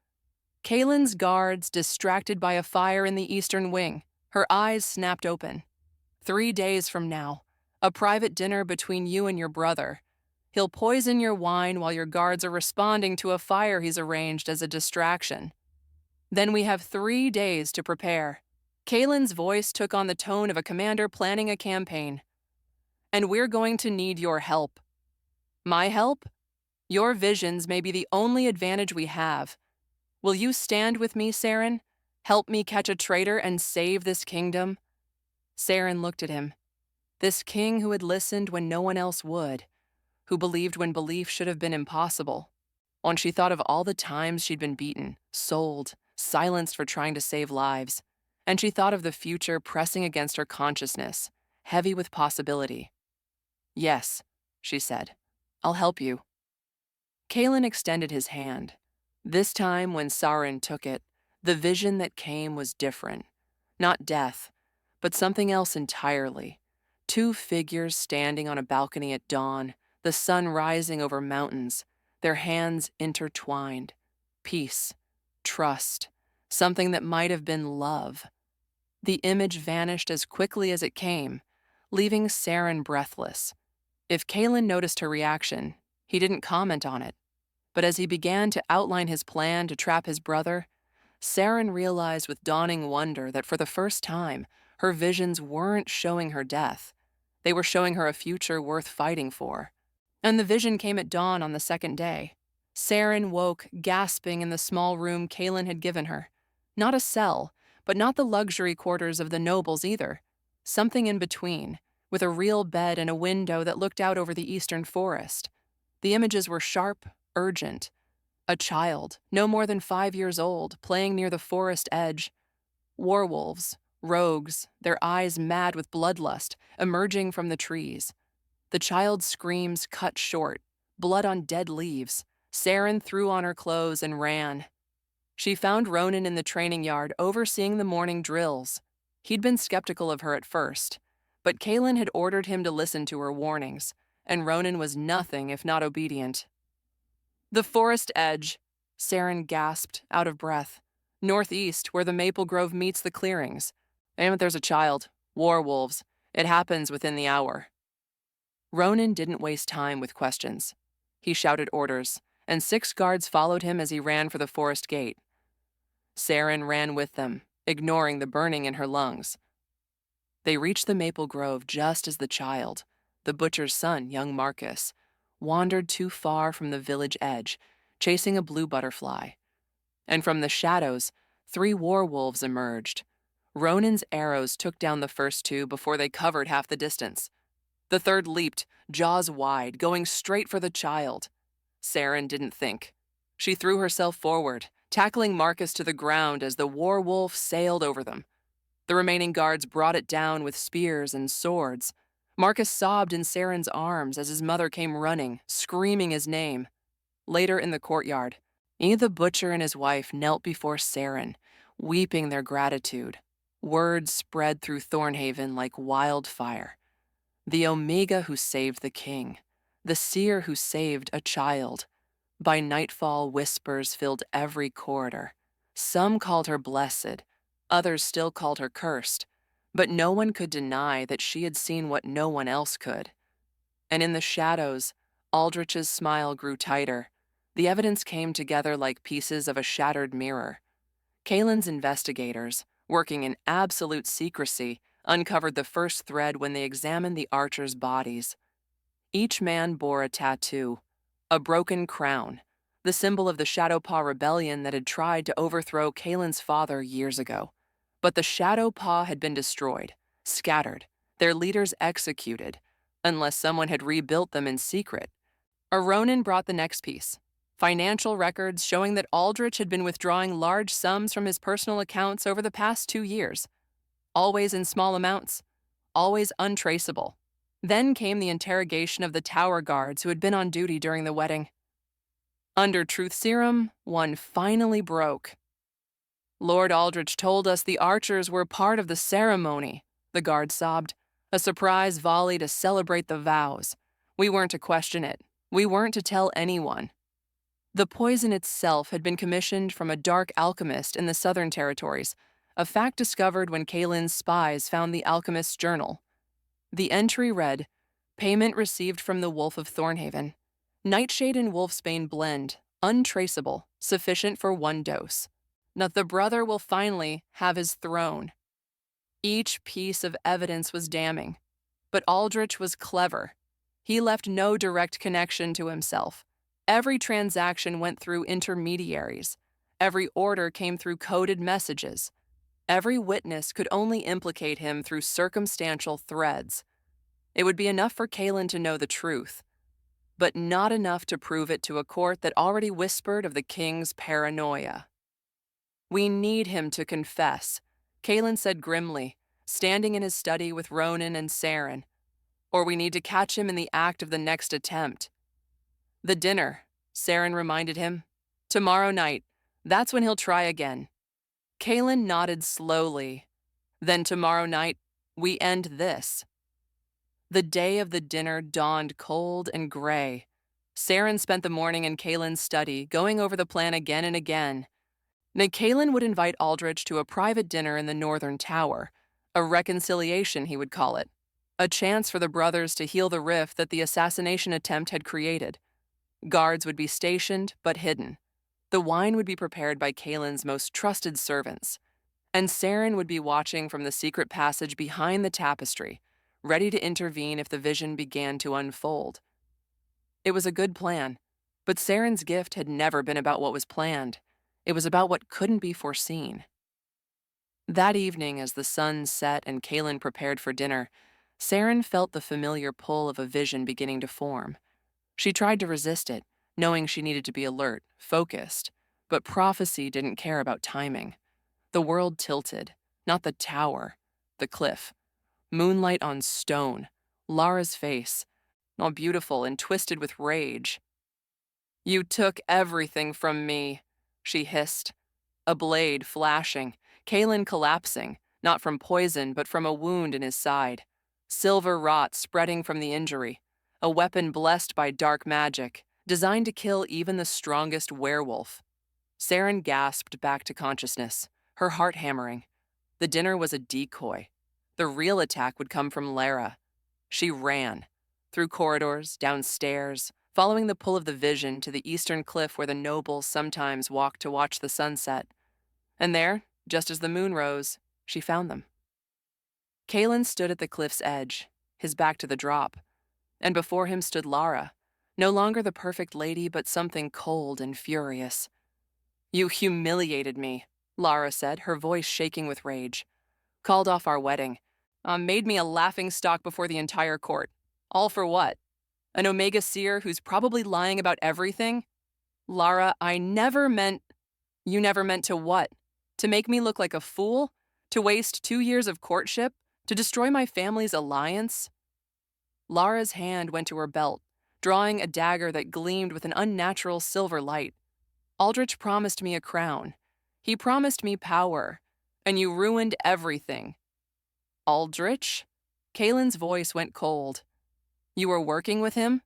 Kalen's guards distracted by a fire in the eastern wing, her eyes snapped open. 3 days from now, a private dinner between you and your brother. He'll poison your wine while your guards are responding to a fire he's arranged as a distraction. Then we have 3 days to prepare. Kalen's voice took on the tone of a commander planning a campaign. And we're going to need your help. My help? Your visions may be the only advantage we have. Will you stand with me, Saren? Help me catch a traitor and save this kingdom? Saren looked at him. This king who had listened when no one else would, who believed when belief should have been impossible. When she thought of all the times she'd been beaten, sold, silenced for trying to save lives, and she thought of the future pressing against her consciousness, heavy with possibility. "Yes," she said, "I'll help you." Kalen extended his hand. This time when Saren took it, the vision that came was different. Not death, but something else entirely. 2 figures standing on a balcony at dawn, the sun rising over mountains, their hands intertwined. Peace, trust, something that might have been love. The image vanished as quickly as it came, leaving Saren breathless. If Kalen noticed her reaction, he didn't comment on it. But as he began to outline his plan to trap his brother, Saren realized with dawning wonder that for the first time, her visions weren't showing her death. They were showing her a future worth fighting for. And the vision came at dawn on the second day. Saren woke, gasping in the small room Kalen had given her. Not a cell, but not the luxury quarters of the nobles either. Something in between, with a real bed and a window that looked out over the eastern forest. The images were sharp, urgent. A child, no more than 5 years old, playing near the forest edge. Werewolves, rogues, their eyes mad with bloodlust, emerging from the trees. The child's screams cut short, blood on dead leaves. Saren threw on her clothes and ran. She found Ronan in the training yard overseeing the morning drills. He'd been skeptical of her at first, but Kalen had ordered him to listen to her warnings, and Ronan was nothing if not obedient. "The forest edge," Saren gasped, out of breath. "Northeast, where the maple grove meets the clearings. And if there's a child, werewolves, it happens within the hour. Ronan didn't waste time with questions. He shouted orders, and 6 guards followed him as he ran for the forest gate. Saren ran with them, ignoring the burning in her lungs. They reached the maple grove just as the child, the butcher's son, young Marcus, wandered too far from the village edge, chasing a blue butterfly. And from the shadows, 3 werewolves emerged. Ronan's arrows took down the first 2 before they covered half the distance. The third leaped, jaws wide, going straight for the child. Saren didn't think. She threw herself forward, tackling Marcus to the ground as the werewolf sailed over them. The remaining guards brought it down with spears and swords. Marcus sobbed in Saren's arms as his mother came running, screaming his name. Later in the courtyard, the butcher and his wife knelt before Saren, weeping their gratitude. Word spread through Thornhaven like wildfire. The Omega who saved the king, the seer who saved a child. By nightfall, whispers filled every corridor. Some called her blessed, others still called her cursed, but no one could deny that she had seen what no one else could. And in the shadows, Aldrich's smile grew tighter. The evidence came together like pieces of a shattered mirror. Kaelin's investigators, working in absolute secrecy, uncovered the first thread when they examined the archers' bodies. Each man bore a tattoo, a broken crown, the symbol of the Shadowpaw rebellion that had tried to overthrow Kaelin's father years ago. But the Shadowpaw had been destroyed, scattered, their leaders executed, unless someone had rebuilt them in secret. Ronan brought the next piece. Financial records showing that Aldrich had been withdrawing large sums from his personal accounts over the past 2 years. Always in small amounts, always untraceable. Then came the interrogation of the tower guards who had been on duty during the wedding. Under truth serum, one finally broke. Lord Aldrich told us the archers were part of the ceremony, the guard sobbed. A surprise volley to celebrate the vows. We weren't to question it. We weren't to tell anyone. The poison itself had been commissioned from a dark alchemist in the Southern Territories, a fact discovered when Kaelin's spies found the alchemist's journal. The entry read, "Payment received from the Wolf of Thornhaven. Nightshade and Wolfsbane blend, untraceable, sufficient for 1 dose. Now the brother will finally have his throne." Each piece of evidence was damning, but Aldrich was clever. He left no direct connection to himself. Every transaction went through intermediaries. Every order came through coded messages. Every witness could only implicate him through circumstantial threads. It would be enough for Kaelin to know the truth, but not enough to prove it to a court that already whispered of the king's paranoia. "We need him to confess," Kaelin said grimly, standing in his study with Ronan and Saren. "Or we need to catch him in the act of the next attempt." "The dinner," Saren reminded him. "Tomorrow night. That's when he'll try again." Kaelin nodded slowly. "Then tomorrow night, we end this." The day of the dinner dawned cold and gray. Saren spent the morning in Kaelin's study, going over the plan again and again. Now, Kaelin would invite Aldrich to a private dinner in the northern tower, a reconciliation, he would call it, a chance for the brothers to heal the rift that the assassination attempt had created. Guards would be stationed, but hidden. The wine would be prepared by Kaelin's most trusted servants, and Saren would be watching from the secret passage behind the tapestry, ready to intervene if the vision began to unfold. It was a good plan, but Saren's gift had never been about what was planned. It was about what couldn't be foreseen. That evening, as the sun set and Kaelin prepared for dinner, Saren felt the familiar pull of a vision beginning to form. She tried to resist it, knowing she needed to be alert, focused, but prophecy didn't care about timing. The world tilted, not the tower, the cliff. Moonlight on stone, Lara's face, all beautiful and twisted with rage. "You took everything from me," she hissed. A blade flashing, Kaelin collapsing, not from poison but from a wound in his side. Silver rot spreading from the injury, a weapon blessed by dark magic, designed to kill even the strongest werewolf. Saren gasped back to consciousness, her heart hammering. The dinner was a decoy. The real attack would come from Lara. She ran, through corridors, downstairs, following the pull of the vision to the eastern cliff where the nobles sometimes walked to watch the sunset. And there, just as the moon rose, she found them. Kalen stood at the cliff's edge, his back to the drop, and before him stood Lara, no longer the perfect lady but something cold and furious. "You humiliated me," Lara said, her voice shaking with rage. "Called off our wedding. Made me a laughingstock before the entire court. All for what? An Omega seer who's probably lying about everything? Lara, I never meant..." "You never meant to what? To make me look like a fool? To waste 2 years of courtship? To destroy my family's alliance?" Lara's hand went to her belt, drawing a dagger that gleamed with an unnatural silver light. "Aldrich promised me a crown. He promised me power. And you ruined everything." "Aldrich?" Kalen's voice went cold. "You were working with him?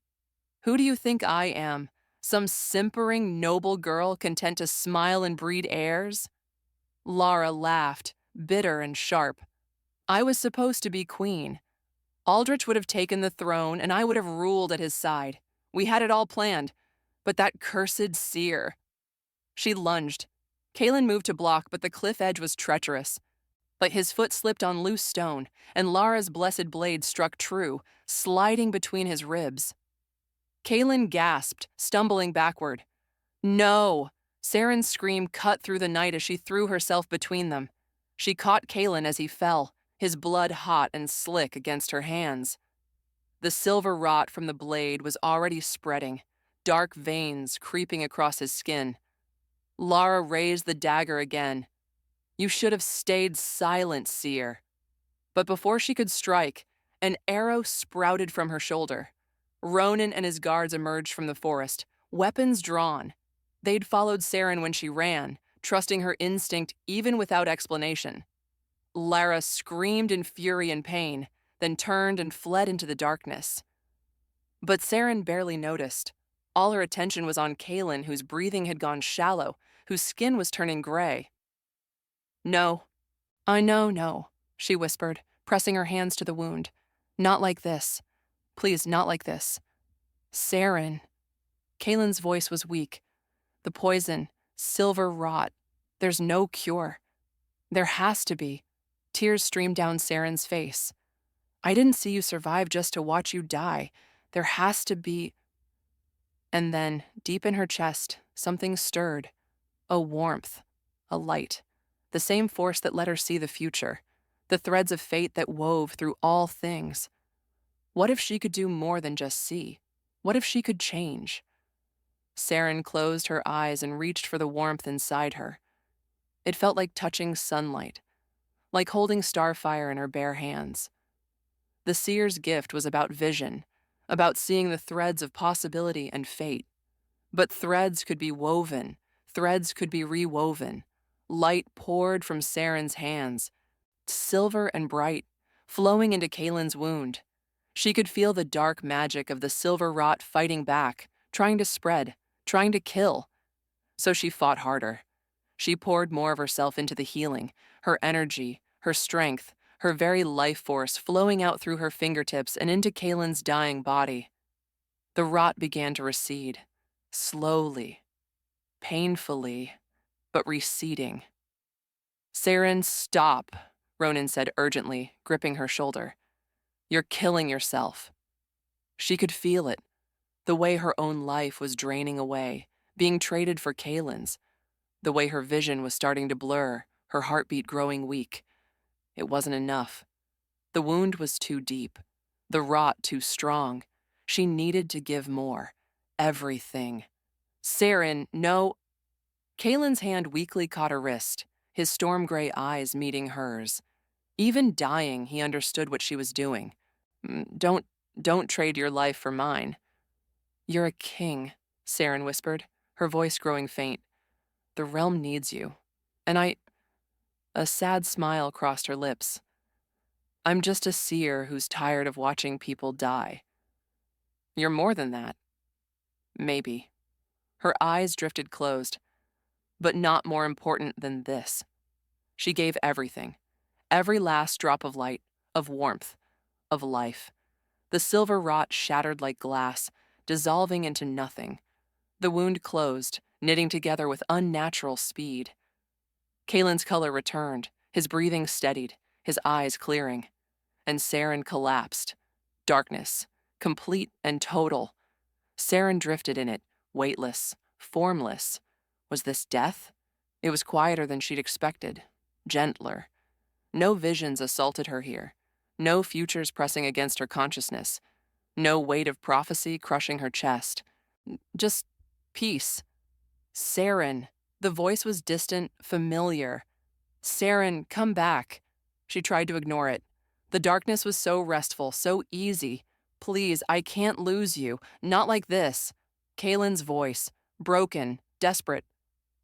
Who do you think I am? Some simpering, noble girl content to smile and breed heirs?" Lara laughed, bitter and sharp. "I was supposed to be queen. Aldrich would have taken the throne, and I would have ruled at his side. We had it all planned. But that cursed seer..." She lunged. Kalen moved to block, but the cliff edge was treacherous. But his foot slipped on loose stone, and Lara's blessed blade struck true, sliding between his ribs. Kalen gasped, stumbling backward. "No!" Saren's scream cut through the night as she threw herself between them. She caught Kalen as he fell, his blood hot and slick against her hands. The silver rot from the blade was already spreading, dark veins creeping across his skin. Lara raised the dagger again. "You should have stayed silent, seer." But before she could strike, an arrow sprouted from her shoulder. Ronan and his guards emerged from the forest, weapons drawn. They'd followed Saren when she ran, trusting her instinct even without explanation. Lara screamed in fury and pain, then turned and fled into the darkness. But Saren barely noticed. All her attention was on Kalen, whose breathing had gone shallow, whose skin was turning gray. "No. I know, no," she whispered, pressing her hands to the wound. "Not like this. Please, not like this. Saren." Kalen's voice was weak. "The poison, silver rot. There's no cure. There has to be." Tears streamed down Saren's face. "I didn't see you survive just to watch you die. There has to be..." And then, deep in her chest, something stirred. A warmth, a light, the same force that let her see the future, the threads of fate that wove through all things. What if she could do more than just see? What if she could change? Saren closed her eyes and reached for the warmth inside her. It felt like touching sunlight, like holding starfire in her bare hands. The seer's gift was about vision, about seeing the threads of possibility and fate. But threads could be woven, threads could be rewoven. Light poured from Saren's hands, silver and bright, flowing into Kalen's wound. She could feel the dark magic of the silver rot fighting back, trying to spread, trying to kill. So she fought harder. She poured more of herself into the healing, her energy, her strength, her very life force flowing out through her fingertips and into Kalen's dying body. The rot began to recede, slowly, painfully, but receding. "Saren, stop," Ronan said urgently, gripping her shoulder. "You're killing yourself." She could feel it, the way her own life was draining away, being traded for Kalen's, the way her vision was starting to blur, her heartbeat growing weak. It wasn't enough. The wound was too deep, the rot too strong. She needed to give more, everything. "Saren, no." Kalen's hand weakly caught her wrist, his storm gray eyes meeting hers. Even dying, he understood what she was doing. Don't trade your life for mine." "You're a king," Saren whispered, her voice growing faint. "The realm needs you. And I..." A sad smile crossed her lips. "I'm just a seer who's tired of watching people die." "You're more than that." "Maybe." Her eyes drifted closed. "But not more important than this." She gave everything. Every last drop of light, of warmth, of life. The silver wrought shattered like glass, dissolving into nothing. The wound closed, knitting together with unnatural speed. Kalen's color returned, his breathing steadied, his eyes clearing. And Saren collapsed. Darkness, complete and total. Saren drifted in it, weightless, formless. Was this death? It was quieter than she'd expected, gentler. No visions assaulted her here, no futures pressing against her consciousness, no weight of prophecy crushing her chest. Just peace. Saren. The voice was distant, familiar. Saren, come back. She tried to ignore it. The darkness was so restful, so easy. Please, I can't lose you. Not like this. Kalen's voice, broken, desperate.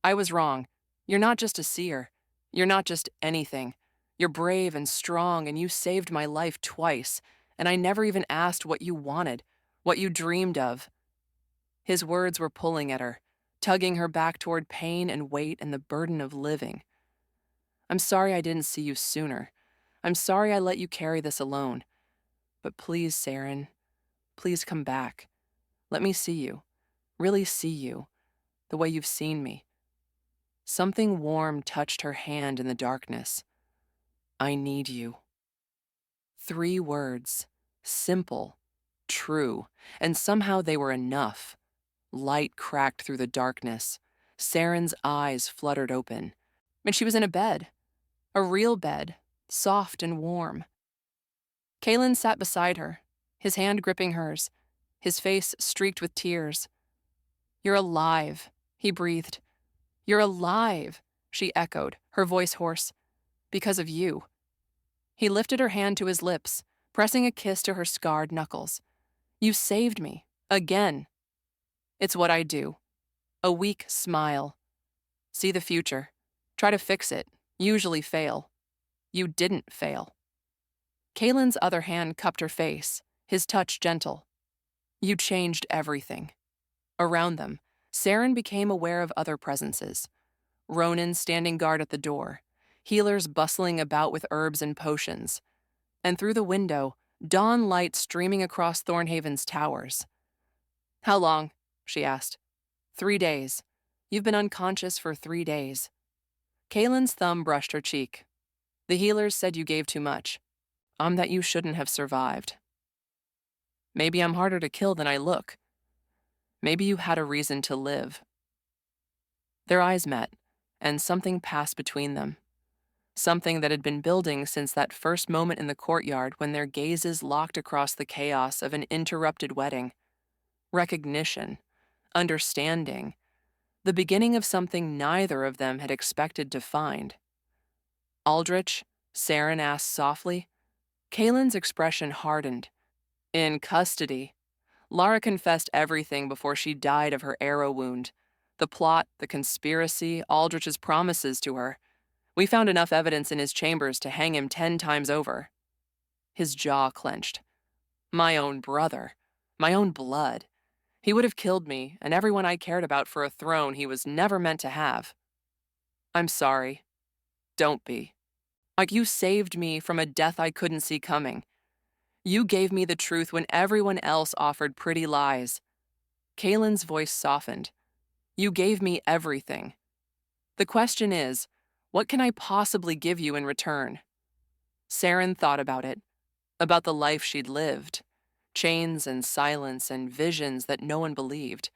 I was wrong. You're not just a seer. You're not just anything. You're brave and strong, and you saved my life twice, and I never even asked what you wanted, what you dreamed of. His words were pulling at her, tugging her back toward pain and weight and the burden of living. I'm sorry I didn't see you sooner. I'm sorry I let you carry this alone. But please, Saren, please come back. Let me see you, really see you, the way you've seen me. Something warm touched her hand in the darkness. I need you. 3 words, simple, true, and somehow they were enough. Light cracked through the darkness. Saren's eyes fluttered open. And she was in a bed. A real bed, soft and warm. Kalen sat beside her, his hand gripping hers, his face streaked with tears. You're alive, he breathed. You're alive, she echoed, her voice hoarse. Because of you. He lifted her hand to his lips, pressing a kiss to her scarred knuckles. You saved me, again. It's what I do. A weak smile. See the future. Try to fix it. Usually fail. You didn't fail. Kalen's other hand cupped her face, his touch gentle. You changed everything. Around them, Saren became aware of other presences. Ronan standing guard at the door, healers bustling about with herbs and potions. And through the window, dawn light streaming across Thornhaven's towers. How long? She asked. 3 days. You've been unconscious for 3 days. Kalen's thumb brushed her cheek. The healers said you gave too much. That you shouldn't have survived. Maybe I'm harder to kill than I look. Maybe you had a reason to live. Their eyes met, and something passed between them. Something that had been building since that first moment in the courtyard when their gazes locked across the chaos of an interrupted wedding. Recognition, understanding, the beginning of something neither of them had expected to find. Aldrich, Saren asked softly. Kalen's expression hardened. In custody. Lara confessed everything before she died of her arrow wound. The plot, the conspiracy, Aldrich's promises to her. We found enough evidence in his chambers to hang him 10 times over. His jaw clenched. My own brother. My own blood. He would have killed me and everyone I cared about for a throne he was never meant to have. I'm sorry. Don't be. Like you saved me from a death I couldn't see coming. You gave me the truth when everyone else offered pretty lies. Kalen's voice softened. You gave me everything. The question is, what can I possibly give you in return? Saren thought about it, about the life she'd lived, chains and silence and visions that no one believed,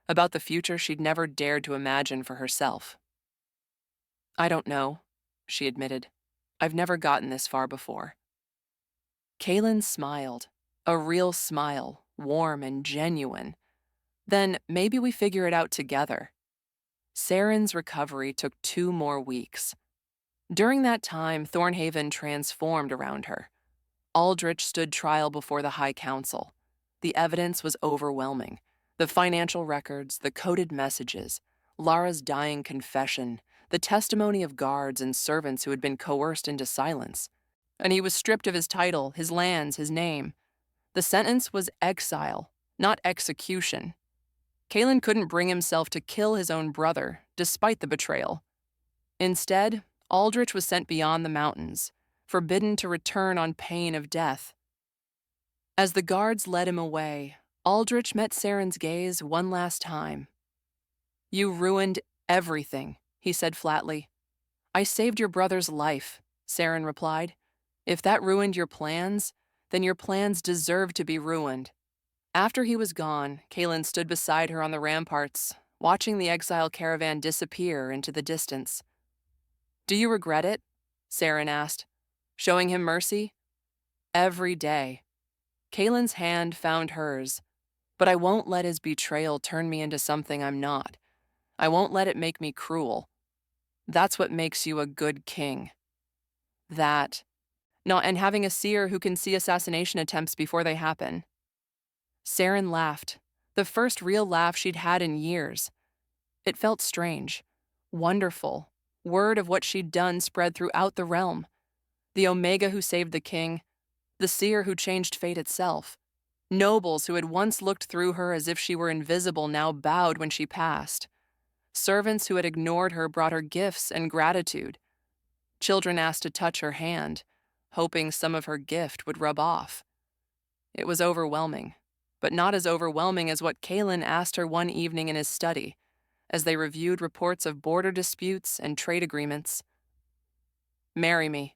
about the future she'd never dared to imagine for herself. I don't know, she admitted. I've never gotten this far before. Kalen smiled, a real smile, warm and genuine. Then maybe we figure it out together. Saren's recovery took 2 more weeks. During that time, Thornhaven transformed around her. Aldrich stood trial before the High Council. The evidence was overwhelming. The financial records, the coded messages, Lara's dying confession, the testimony of guards and servants who had been coerced into silence. And he was stripped of his title, his lands, his name. The sentence was exile, not execution. Kalen couldn't bring himself to kill his own brother, despite the betrayal. Instead, Aldrich was sent beyond the mountains, forbidden to return on pain of death. As the guards led him away, Aldrich met Saren's gaze one last time. "You ruined everything," he said flatly. "I saved your brother's life," Saren replied. "If that ruined your plans, then your plans deserve to be ruined." After he was gone, Kaelin stood beside her on the ramparts, watching the exile caravan disappear into the distance. "Do you regret it?" Saren asked. "Showing him mercy?" "Every day." Kaelin's hand found hers. "But I won't let his betrayal turn me into something I'm not. I won't let it make me cruel. That's what makes you a good king." That. No, and having a seer who can see assassination attempts before they happen. Saren laughed, the first real laugh she'd had in years. It felt strange, wonderful. Word of what she'd done spread throughout the realm. The Omega who saved the king, the seer who changed fate itself. Nobles who had once looked through her as if she were invisible now bowed when she passed. Servants who had ignored her brought her gifts and gratitude. Children asked to touch her hand, hoping some of her gift would rub off. It was overwhelming, but not as overwhelming as what Kaelin asked her one evening in his study, as they reviewed reports of border disputes and trade agreements. "Marry me."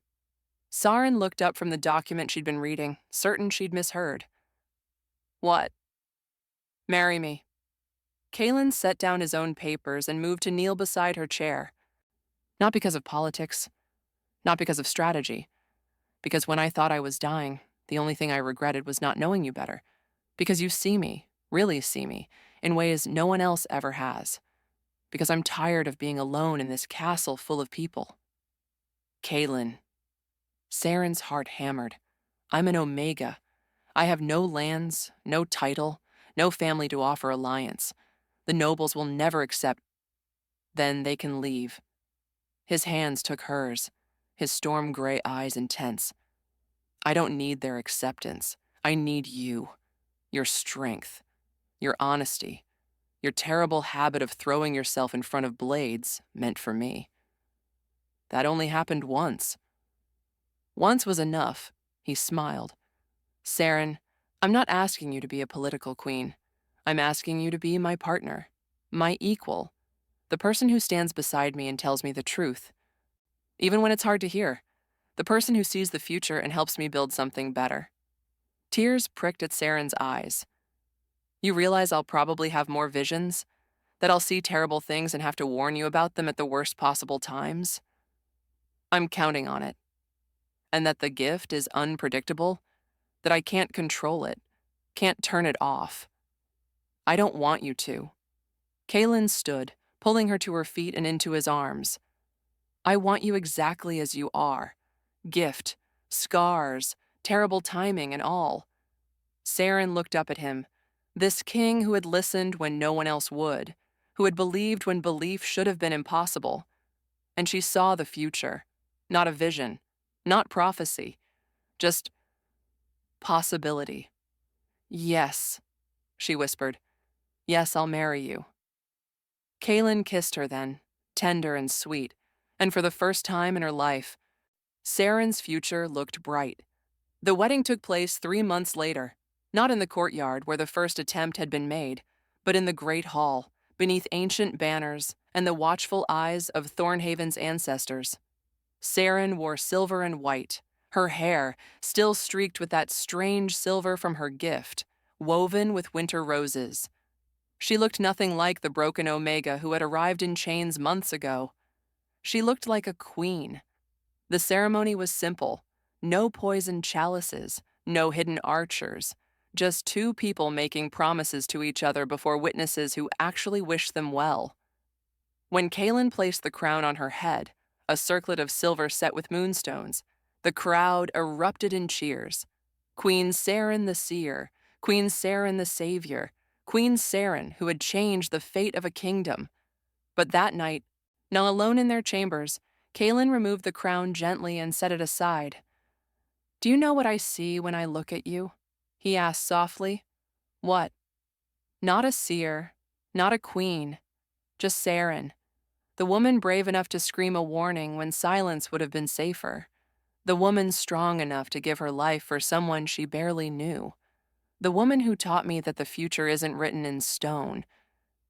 Saren looked up from the document she'd been reading, certain she'd misheard. "What?" "Marry me." Kaelin set down his own papers and moved to kneel beside her chair. Not because of politics, not because of strategy, because when I thought I was dying, the only thing I regretted was not knowing you better, because you see me, really see me, in ways no one else ever has, because I'm tired of being alone in this castle full of people. Kaelin. Saren's heart hammered. I'm an Omega. I have no lands, no title, no family to offer alliance. The nobles will never accept. Then they can leave. His hands took hers, his storm-gray eyes intense. I don't need their acceptance. I need you. Your strength. Your honesty. Your terrible habit of throwing yourself in front of blades meant for me. That only happened once. Once was enough, he smiled. Saren, I'm not asking you to be a political queen. I'm asking you to be my partner, my equal, the person who stands beside me and tells me the truth, even when it's hard to hear, the person who sees the future and helps me build something better. Tears pricked at Saren's eyes. You realize I'll probably have more visions? That I'll see terrible things and have to warn you about them at the worst possible times? I'm counting on it. And that the gift is unpredictable, that I can't control it, can't turn it off. I don't want you to. Kaelin stood, pulling her to her feet and into his arms. I want you exactly as you are. Gift, scars, terrible timing, and all. Saren looked up at him, this king who had listened when no one else would, who had believed when belief should have been impossible. And she saw the future, not a vision, not prophecy, just possibility. Yes, she whispered. Yes, I'll marry you. Kaelin kissed her then, tender and sweet, and for the first time in her life, Saren's future looked bright. The wedding took place 3 months later, not in the courtyard where the first attempt had been made, but in the great hall, beneath ancient banners and the watchful eyes of Thornhaven's ancestors. Saren wore silver and white, her hair still streaked with that strange silver from her gift, woven with winter roses. She looked nothing like the broken Omega who had arrived in chains months ago. She looked like a queen. The ceremony was simple. No poisoned chalices, no hidden archers, just 2 people making promises to each other before witnesses who actually wished them well. When Kaelin placed the crown on her head, a circlet of silver set with moonstones, the crowd erupted in cheers. Queen Saren the Seer, Queen Saren the Savior, Queen Saren who had changed the fate of a kingdom. But that night, now alone in their chambers, Kaelin removed the crown gently and set it aside. Do you know what I see when I look at you? He asked softly. What? Not a seer, not a queen, just Saren, the woman brave enough to scream a warning when silence would have been safer. The woman strong enough to give her life for someone she barely knew. The woman who taught me that the future isn't written in stone.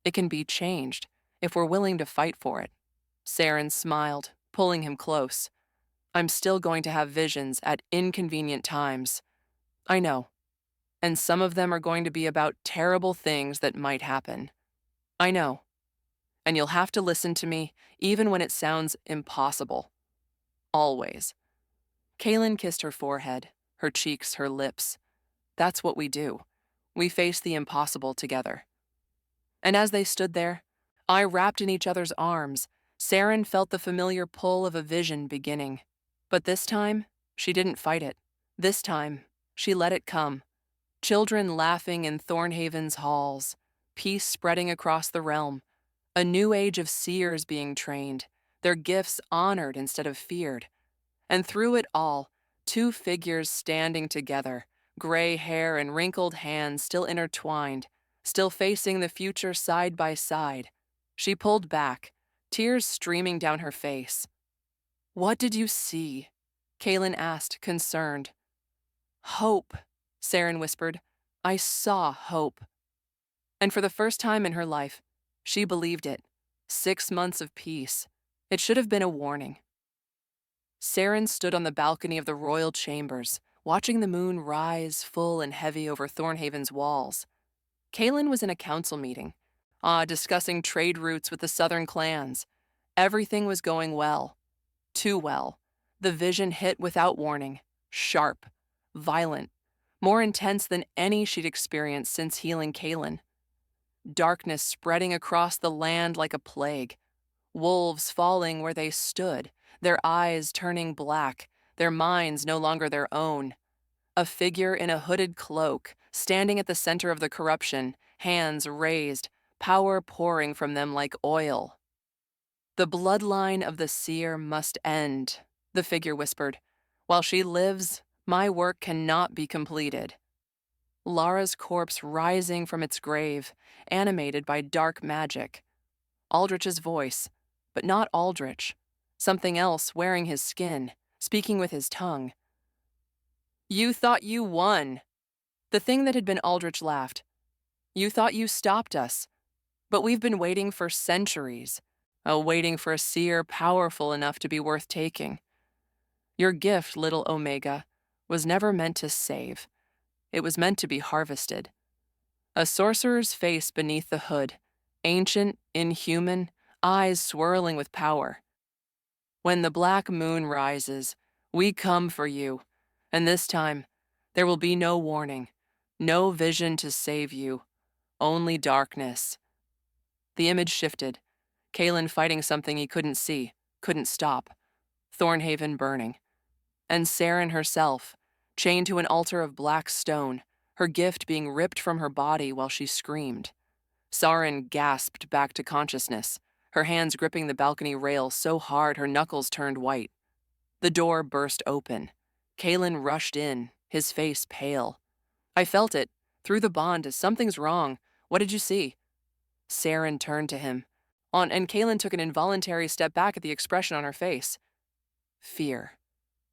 It can be changed if we're willing to fight for it. Saren smiled, pulling him close. I'm still going to have visions at inconvenient times. I know. And some of them are going to be about terrible things that might happen. I know. And you'll have to listen to me, even when it sounds impossible. Always. Kaylin kissed her forehead, her cheeks, her lips. That's what we do. We face the impossible together. And as they stood there, I wrapped in each other's arms, Saren felt the familiar pull of a vision beginning. But this time, she didn't fight it. This time, she let it come. Children laughing in Thornhaven's halls, peace spreading across the realm, a new age of seers being trained, their gifts honored instead of feared. And through it all, two figures standing together, gray hair and wrinkled hands still intertwined, still facing the future side by side. She pulled back, tears streaming down her face. What did you see? Kaylin asked, concerned. Hope, Saren whispered. I saw hope. And for the first time in her life, she believed it. 6 months of peace. It should have been a warning. Saren stood on the balcony of the royal chambers, watching the moon rise full and heavy over Thornhaven's walls. Kaylin was in a council meeting, discussing trade routes with the southern clans. Everything was going well. Too well. The vision hit without warning, sharp, violent, more intense than any she'd experienced since healing Kaylin. Darkness spreading across the land like a plague. Wolves falling where they stood, their eyes turning black, their minds no longer their own. A figure in a hooded cloak, standing at the center of the corruption, hands raised, power pouring from them like oil. The bloodline of the seer must end, the figure whispered. While she lives, my work cannot be completed. Lara's corpse rising from its grave, animated by dark magic. Aldrich's voice, but not Aldrich. Something else wearing his skin, speaking with his tongue. You thought you won. The thing that had been Aldrich laughed. You thought you stopped us. But we've been waiting for centuries. Waiting for a seer powerful enough to be worth taking. Your gift, little Omega, was never meant to save. It was meant to be harvested. A sorcerer's face beneath the hood, ancient, inhuman, eyes swirling with power. When the black moon rises, we come for you, and this time, there will be no warning, no vision to save you, only darkness. The image shifted, Kaylin fighting something he couldn't see, couldn't stop, Thornhaven burning. And Saren herself, chained to an altar of black stone, her gift being ripped from her body while she screamed. Saren gasped back to consciousness, her hands gripping the balcony rail so hard her knuckles turned white. The door burst open. Kaylin rushed in, his face pale. I felt it, through the bond, something's wrong. What did you see? Saren turned to him, and Kaylin took an involuntary step back at the expression on her face. Fear.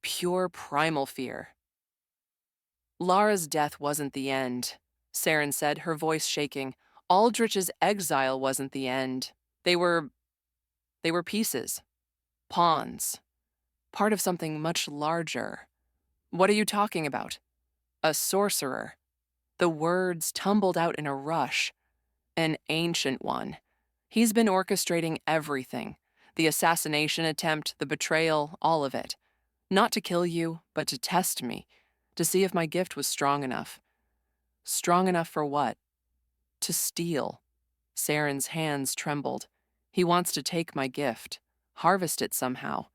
Pure primal fear. Lara's death wasn't the end, Saren said, her voice shaking. Aldrich's exile wasn't the end. They were pieces. Pawns. Part of something much larger. What are you talking about? A sorcerer. The words tumbled out in a rush. An ancient one. He's been orchestrating everything. The assassination attempt, the betrayal, all of it. Not to kill you, but to test me. To see if my gift was strong enough. Strong enough for what? To steal. Saren's hands trembled. He wants to take my gift. Harvest it somehow.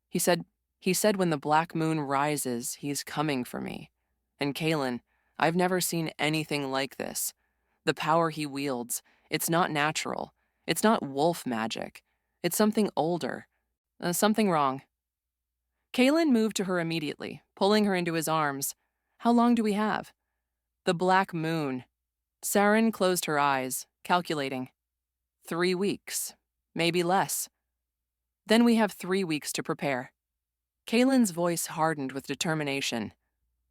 He said when the black moon rises, he's coming for me. And Kaylin, I've never seen anything like this. The power he wields, it's not natural. It's not wolf magic. It's something older. Something wrong. Kaylin moved to her immediately, pulling her into his arms. How long do we have? The black moon. Saren closed her eyes, calculating. 3 weeks. Maybe less. Then we have 3 weeks to prepare. Kaylin's voice hardened with determination.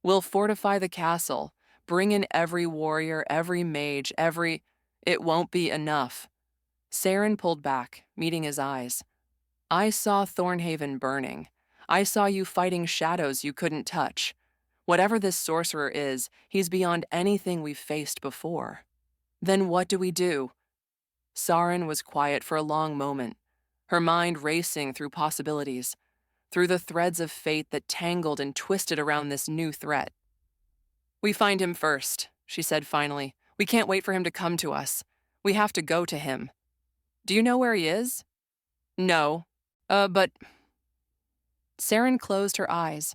We'll fortify the castle, bring in every warrior, every mage, every... It won't be enough. Saren pulled back, meeting his eyes. I saw Thornhaven burning. I saw you fighting shadows you couldn't touch. Whatever this sorcerer is, he's beyond anything we've faced before. Then what do we do? Saren was quiet for a long moment, her mind racing through possibilities, through the threads of fate that tangled and twisted around this new threat. We find him first, she said finally. We can't wait for him to come to us. We have to go to him. Do you know where he is? No. But... Saren closed her eyes,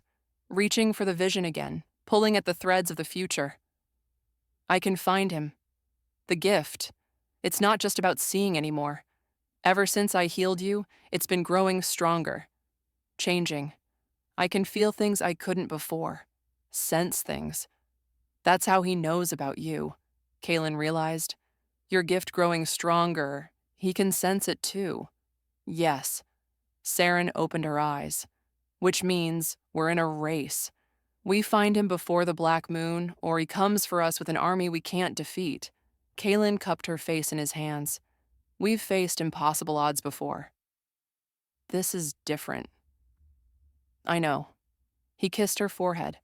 reaching for the vision again, pulling at the threads of the future. I can find him. The gift. It's not just about seeing anymore. Ever since I healed you, it's been growing stronger. Changing. I can feel things I couldn't before. Sense things. That's how he knows about you, Kaylin realized. Your gift growing stronger. He can sense it too. Yes. Saren opened her eyes. Which means we're in a race. We find him before the Black Moon, or he comes for us with an army we can't defeat. Kaylin cupped her face in his hands. We've faced impossible odds before. This is different. I know. He kissed her forehead.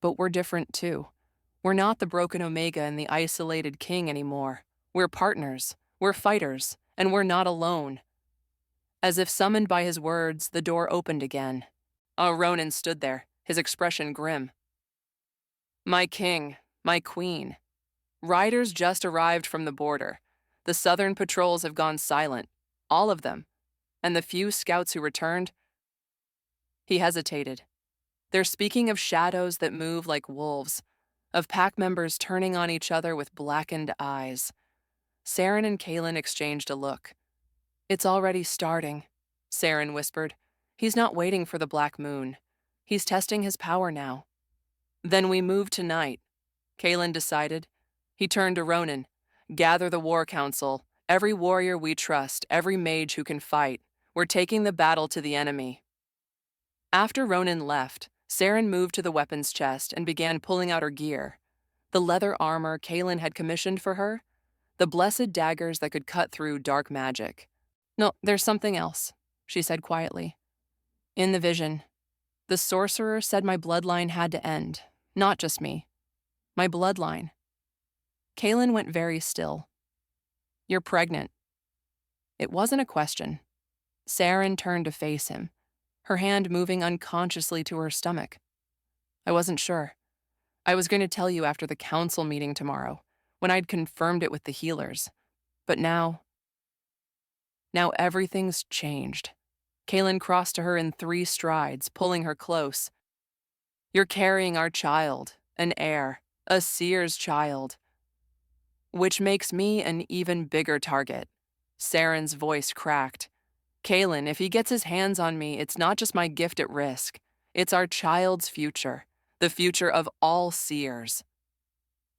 But we're different too. We're not the broken Omega and the isolated king anymore. We're partners. We're fighters. And we're not alone. As if summoned by his words, the door opened again. Ronan stood there, his expression grim. My king, my queen. Riders just arrived from the border. The southern patrols have gone silent. All of them. And the few scouts who returned... He hesitated. They're speaking of shadows that move like wolves, of pack members turning on each other with blackened eyes. Saren and Kaylin exchanged a look. It's already starting, Saren whispered. He's not waiting for the Black Moon. He's testing his power now. Then we move tonight, Kaylin decided. He turned to Ronan. Gather the war council, every warrior we trust, every mage who can fight. We're taking the battle to the enemy. After Ronan left, Saren moved to the weapons chest and began pulling out her gear. The leather armor Kaylin had commissioned for her, the blessed daggers that could cut through dark magic. No, there's something else, she said quietly. In the vision, the sorcerer said my bloodline had to end, not just me. My bloodline. Kaylin went very still. You're pregnant. It wasn't a question. Saren turned to face him, her hand moving unconsciously to her stomach. I wasn't sure. I was going to tell you after the council meeting tomorrow, when I'd confirmed it with the healers. But now everything's changed. Kaylin crossed to her in 3 strides, pulling her close. You're carrying our child, an heir, a seer's child. Which makes me an even bigger target. Saren's voice cracked. Kaylin, if he gets his hands on me, it's not just my gift at risk. It's our child's future, the future of all seers.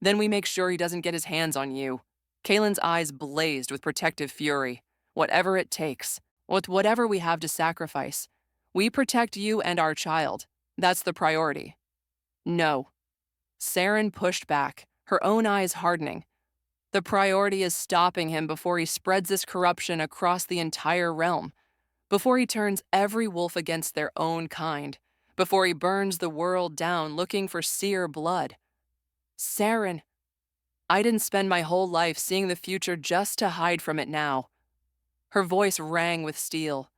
Then we make sure he doesn't get his hands on you. Kaylin's eyes blazed with protective fury. Whatever it takes, whatever we have to sacrifice, we protect you and our child. That's the priority. No. Saren pushed back, her own eyes hardening. The priority is stopping him before he spreads this corruption across the entire realm, before he turns every wolf against their own kind, before he burns the world down looking for seer blood. Saren, I didn't spend my whole life seeing the future just to hide from it now. Her voice rang with steel.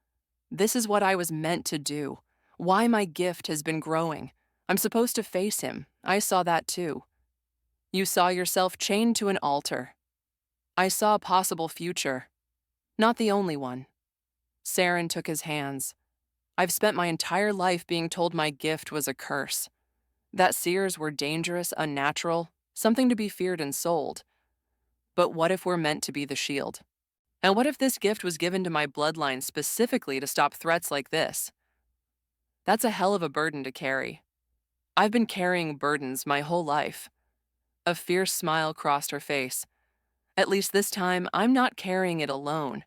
This is what I was meant to do. Why my gift has been growing. I'm supposed to face him. I saw that too. You saw yourself chained to an altar. I saw a possible future. Not the only one. Saren took his hands. I've spent my entire life being told my gift was a curse. That seers were dangerous, unnatural, something to be feared and sold. But what if we're meant to be the shield? And what if this gift was given to my bloodline specifically to stop threats like this? That's a hell of a burden to carry. I've been carrying burdens my whole life. A fierce smile crossed her face. At least this time, I'm not carrying it alone.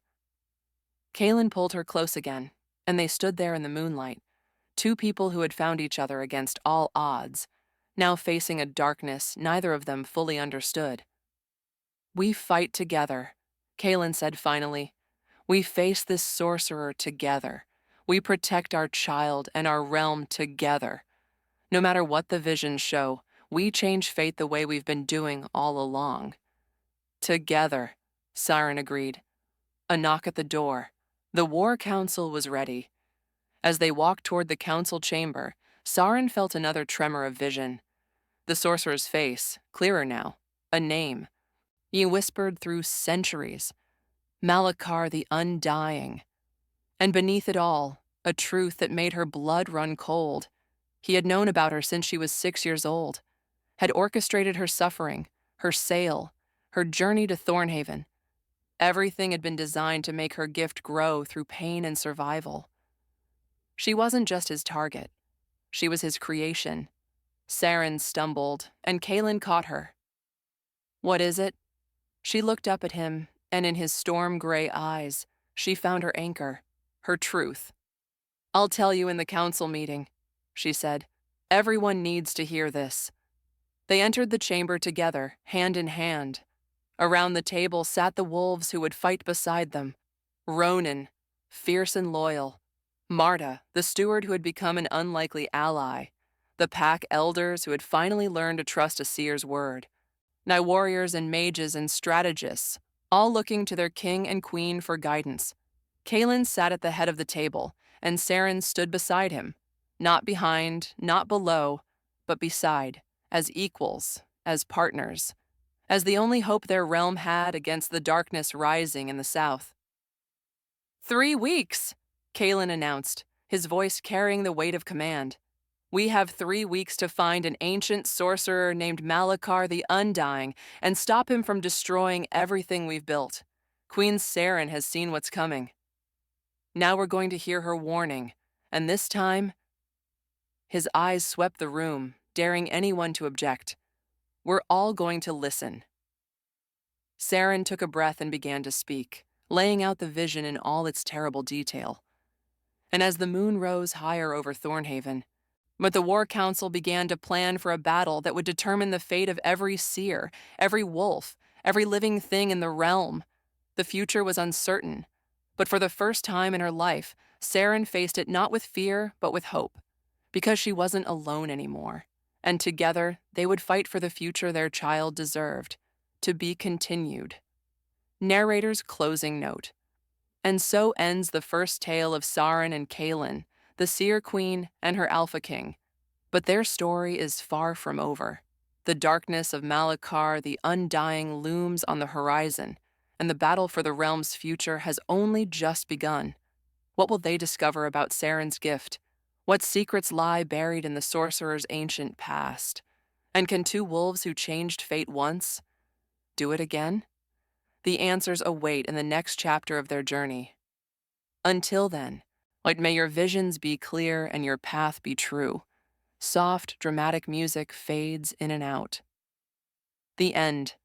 Kaylin pulled her close again, and they stood there in the moonlight, two people who had found each other against all odds, now facing a darkness neither of them fully understood. "We fight together," Kaelin said finally. "We face this sorcerer together. We protect our child and our realm together. No matter what the visions show, we change fate the way we've been doing all along." "Together," Siren agreed. A knock at the door. The War Council was ready. As they walked toward the council chamber, Siren felt another tremor of vision. The sorcerer's face, clearer now, a name. He whispered through centuries. Malakar the Undying. And beneath it all, a truth that made her blood run cold. He had known about her since she was 6 years old, had orchestrated her suffering, her sail, her journey to Thornhaven. Everything had been designed to make her gift grow through pain and survival. She wasn't just his target. She was his creation. Saren stumbled, and Kaelin caught her. "What is it?" She looked up at him, and in his storm-gray eyes, she found her anchor, her truth. "I'll tell you in the council meeting," she said. "Everyone needs to hear this." They entered the chamber together, hand in hand. Around the table sat the wolves who would fight beside them. Ronan, fierce and loyal. Marta, the steward who had become an unlikely ally. The pack elders who had finally learned to trust a seer's word. Now warriors and mages and strategists, all looking to their king and queen for guidance. Kaelin sat at the head of the table, and Saren stood beside him. Not behind, not below, but beside, as equals, as partners, as the only hope their realm had against the darkness rising in the south. 3 weeks, Kaelin announced, his voice carrying the weight of command. "We have 3 weeks to find an ancient sorcerer named Malakar the Undying and stop him from destroying everything we've built. Queen Saren has seen what's coming. Now we're going to hear her warning, and this time..." His eyes swept the room, daring anyone to object. "We're all going to listen." Saren took a breath and began to speak, laying out the vision in all its terrible detail. And as the moon rose higher over Thornhaven, but the War Council began to plan for a battle that would determine the fate of every seer, every wolf, every living thing in the realm. The future was uncertain, but for the first time in her life, Saren faced it not with fear, but with hope, because she wasn't alone anymore, and together they would fight for the future their child deserved, to be continued. Narrator's closing note. And so ends the first tale of Saren and Kaelin, the Seer Queen and her Alpha King. But their story is far from over. The darkness of Malakar the Undying looms on the horizon, and the battle for the realm's future has only just begun. What will they discover about Saren's gift? What secrets lie buried in the sorcerer's ancient past? And can two wolves who changed fate once do it again? The answers await in the next chapter of their journey. Until then, may your visions be clear and your path be true. Soft, dramatic music fades in and out. The end.